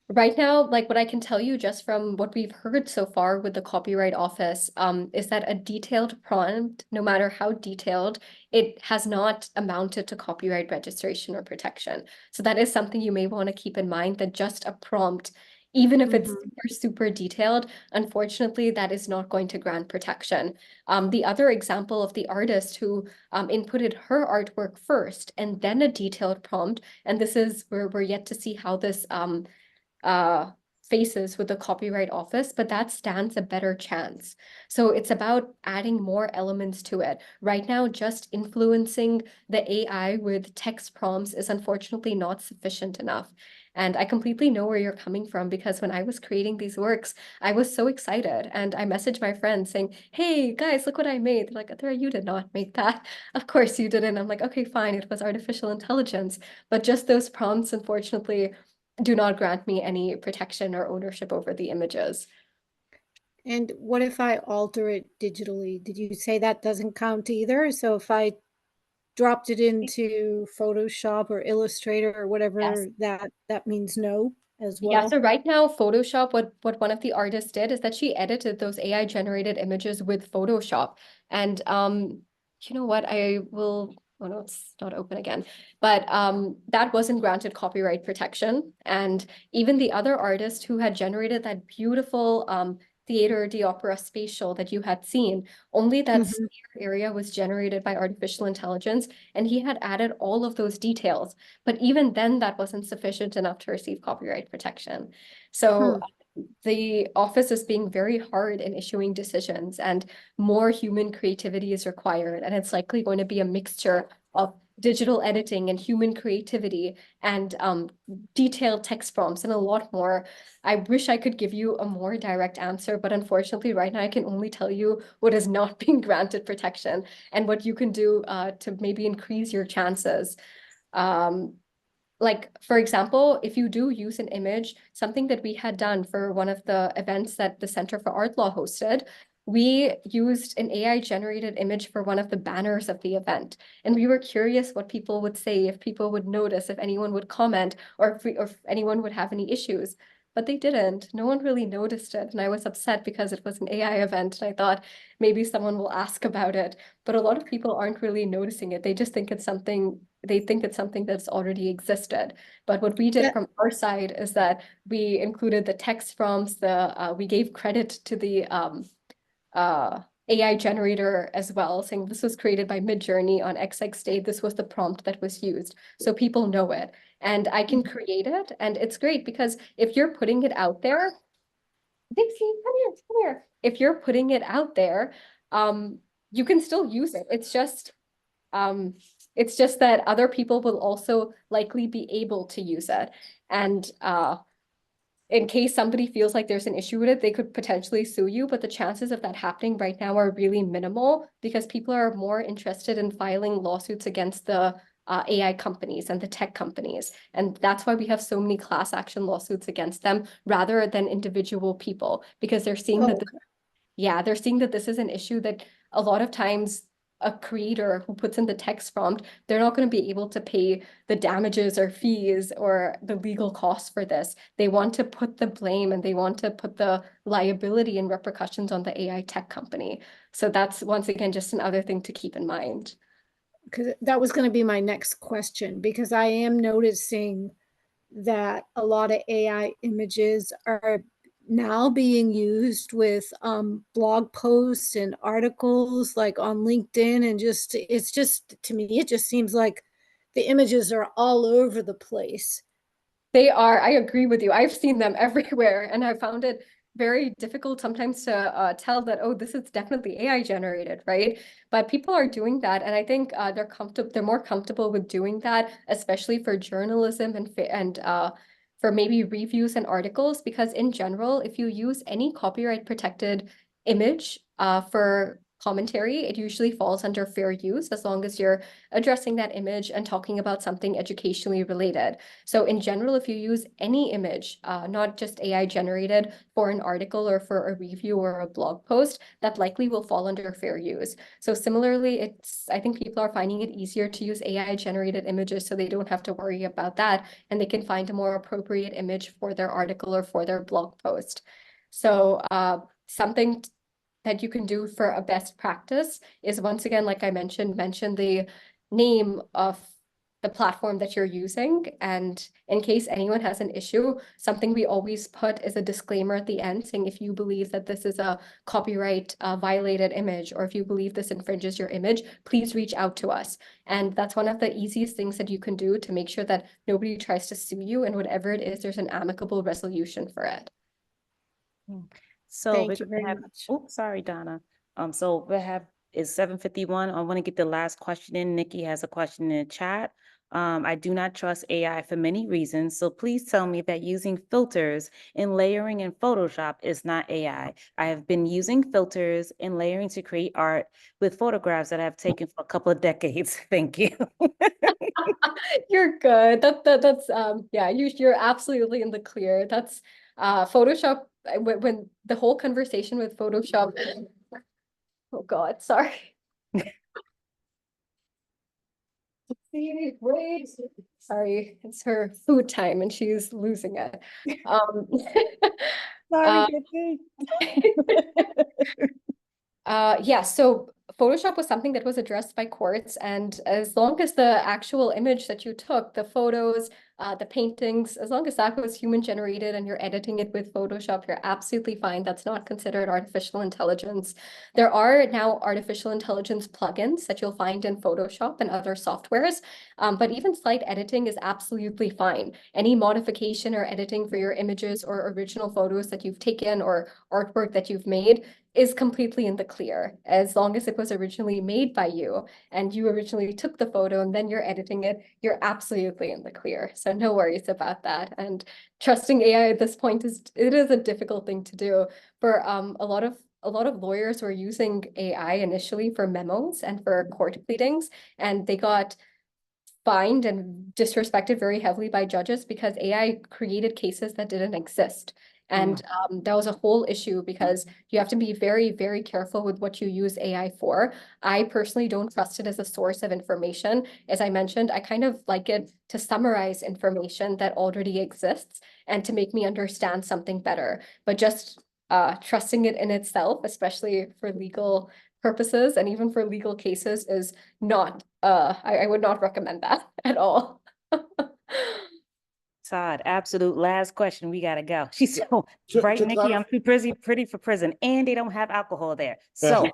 right now, like what I can tell you just from what we've heard so far with the Copyright Office, is that a detailed prompt, no matter how detailed, it has not amounted to copyright registration or protection. So that is something you may want to keep in mind, that just a prompt, even if it's super, super detailed, unfortunately, that is not going to grant protection. The other example of the artist who inputted her artwork first and then a detailed prompt, and this is where we're yet to see how this faces with the Copyright Office, but that stands a better chance. So it's about adding more elements to it. Right now, just influencing the AI with text prompts is unfortunately not sufficient enough. And I completely know where you're coming from, because when I was creating these works, I was so excited. And I messaged my friends saying, hey, guys, look what I made. They're like, Athira, you did not make that. Of course you didn't. I'm like, okay, fine. It was artificial intelligence. But just those prompts, unfortunately, do not grant me any protection or ownership over the images. And what if I alter it digitally? Did you say that doesn't count either? So if I dropped it into Photoshop or Illustrator or whatever, Yes. that means no as Yeah, well? so right now, Photoshop, what one of the artists did is that she edited those AI generated images with Photoshop. And you know what? I will, oh no, it's not open again. But that wasn't granted copyright protection. And even the other artist who had generated that beautiful theater de opera spatial that you had seen, only that sphere area was generated by artificial intelligence, and he had added all of those details. But even then, that wasn't sufficient enough to receive copyright protection. So the office is being very hard in issuing decisions, and more human creativity is required. And it's likely going to be a mixture of digital editing and human creativity and detailed text prompts and a lot more. I wish I could give you a more direct answer, but unfortunately, right now I can only tell you what is not being granted protection and what you can do to maybe increase your chances. Like, for example, if you do use an image, something that we had done for one of the events that the Center for Art Law hosted, we used an AI generated image for one of the banners of the event. And we were curious what people would say, if people would notice, if anyone would comment, or if anyone would have any issues. But they didn't. No one really noticed it. And I was upset because it was an AI event. And I thought maybe someone will ask about it. But a lot of people aren't really noticing it. They just think it's something, they think it's something that's already existed. But what we did from our side is that we included the text prompts, we gave credit to the AI generator as well, saying this was created by Midjourney on XX date. This was the prompt that was used. So people know it. And I can create it. And it's great because if you're putting it out there, Dixie, come here, come here. If you're putting it out there, you can still use it. It's just that other people will also likely be able to use it. And in case somebody feels like there's an issue with it, they could potentially sue you, but the chances of that happening right now are really minimal because people are more interested in filing lawsuits against the AI companies and the tech companies. And that's why we have so many class action lawsuits against them rather than individual people, because they're seeing that they're seeing that this is an issue that a lot of times a creator who puts in the text prompt, they're not going to be able to pay the damages or fees or the legal costs for this. They want to put the blame and they want to put the liability and repercussions on the AI tech company. So that's, once again, just another thing to keep in mind. Because that was going to be my next question, because I am noticing that a lot of AI images are now being used with blog posts and articles like on LinkedIn, and it's just, to me, it just seems like the images are all over the place. They are, I agree with you. I've seen them everywhere, and I found it very difficult sometimes to tell that, oh, this is definitely AI generated, right? But people are doing that, and I think they're more comfortable with doing that, especially for journalism and for maybe reviews and articles, because in general, if you use any copyright protected image for commentary, it usually falls under fair use as long as you're addressing that image and talking about something educationally related. So in general, if you use any image, not just AI generated for an article or for a review or a blog post, that likely will fall under fair use. So similarly, I think people are finding it easier to use AI generated images so they don't have to worry about that, and they can find a more appropriate image for their article or for their blog post. So something that you can do for a best practice is, once again, like I mention the name of the platform that you're using. And in case anyone has an issue, something we always put is a disclaimer at the end saying, if you believe that this is a copyright violated image, or if you believe this infringes your image, please reach out to us. And that's one of the easiest things that you can do to make sure that nobody tries to sue you, and whatever it is, there's an amicable resolution for it. So Thank we're you gonna very have, much. oh, sorry, Donna. So we have, it's 7:51. I want to get the last question in. Nikki has a question in the chat. I do not trust AI for many reasons, so please tell me that using filters and layering in Photoshop is not AI. I have been using filters and layering to create art with photographs that I've taken for a couple of decades. Thank you. You're good. That's yeah, you're absolutely in the clear. That's Photoshop, when the whole conversation with Photoshop. Oh God, sorry. Wait. Sorry, it's her food time and she's losing it. Sorry, uh, Nikki. Yeah, so Photoshop was something that was addressed by courts, and as long as the actual image that you took, the photos, the paintings, as long as that was human generated and you're editing it with Photoshop, you're absolutely fine. That's not considered artificial intelligence. There are now artificial intelligence plugins that you'll find in Photoshop and other softwares, but even slight editing is absolutely fine. Any modification or editing for your images or original photos that you've taken or artwork that you've made is completely in the clear, as long as it was originally made by you and you originally took the photo and then you're editing it, you're absolutely in the clear. So no worries about that. And trusting AI at this point is a difficult thing to do. For a lot of lawyers were using AI initially for memos and for court pleadings, and they got fined and disrespected very heavily by judges because AI created cases that didn't exist. And that was a whole issue because you have to be very, very careful with what you use AI for. I personally don't trust it as a source of information. As I mentioned, I kind of like it to summarize information that already exists and to make me understand something better. But just trusting it in itself, especially for legal purposes and even for legal cases, is not, I would not recommend that at all. Todd, absolute last question. We gotta go. She's so right, To Nikki. I'm too pretty for prison, and they don't have alcohol there. So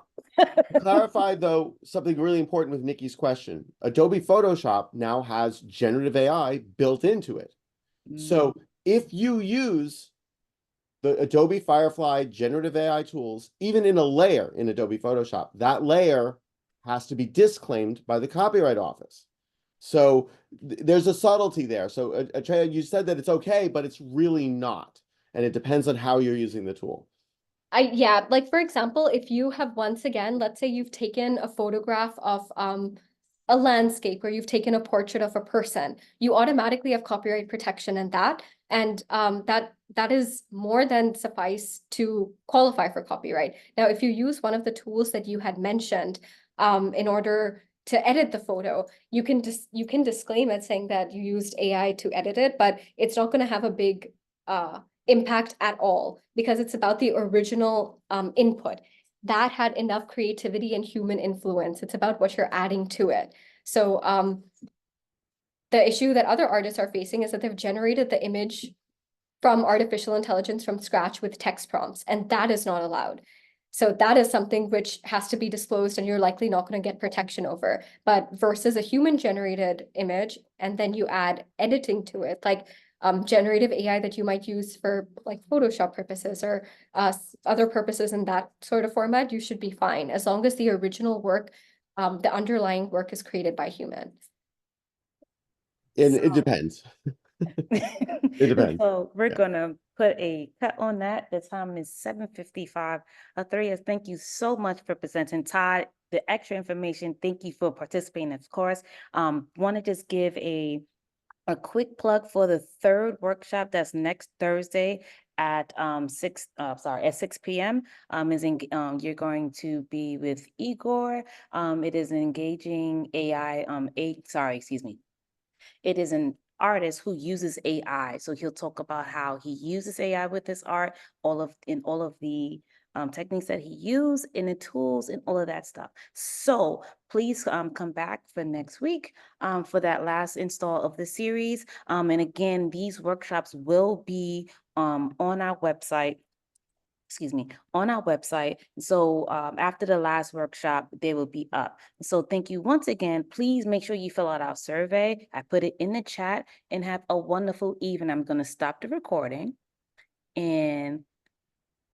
clarify though something really important with Nikki's question. Adobe Photoshop now has generative AI built into it. So if you use the Adobe Firefly generative AI tools, even in a layer in Adobe Photoshop, that layer has to be disclaimed by the Copyright Office. So there's a subtlety there. So Atreya, you said that it's okay, but it's really not. And it depends on how you're using the tool. Yeah, like for example, if you have, once again, let's say you've taken a photograph of a landscape, or you've taken a portrait of a person, you automatically have copyright protection in that. And that is more than suffice to qualify for copyright. Now, if you use one of the tools that you had mentioned in order to edit the photo, you can disclaim it saying that you used AI to edit it, but it's not going to have a big impact at all because it's about the original input. That had enough creativity and human influence. It's about what you're adding to it. So the issue that other artists are facing is that they've generated the image from artificial intelligence from scratch with text prompts, and that is not allowed. So that is something which has to be disclosed, and you're likely not going to get protection over. But versus a human generated image, and then you add editing to it, like generative AI that you might use for like Photoshop purposes or other purposes in that sort of format, you should be fine as long as the original work, the underlying work is created by humans. And it So- depends. It depends. So we're Yeah. gonna put a cut on that. The time is 7:55. Athrea, thank you so much for presenting. Todd, the extra information, thank you for participating, of course. Want to just give a quick plug for the third workshop that's next Thursday at 6 p.m. You're going to be with Igor. It is engaging AI, it is an artist who uses AI. So he'll talk about how he uses AI with his art, all of the techniques that he used and the tools and all of that stuff. So please come back for next week for that last install of the series. And again, these workshops will be on our website. On our website. So after the last workshop, they will be up. So thank you once again. Please make sure you fill out our survey. I put it in the chat, and have a wonderful evening. I'm going to stop the recording, and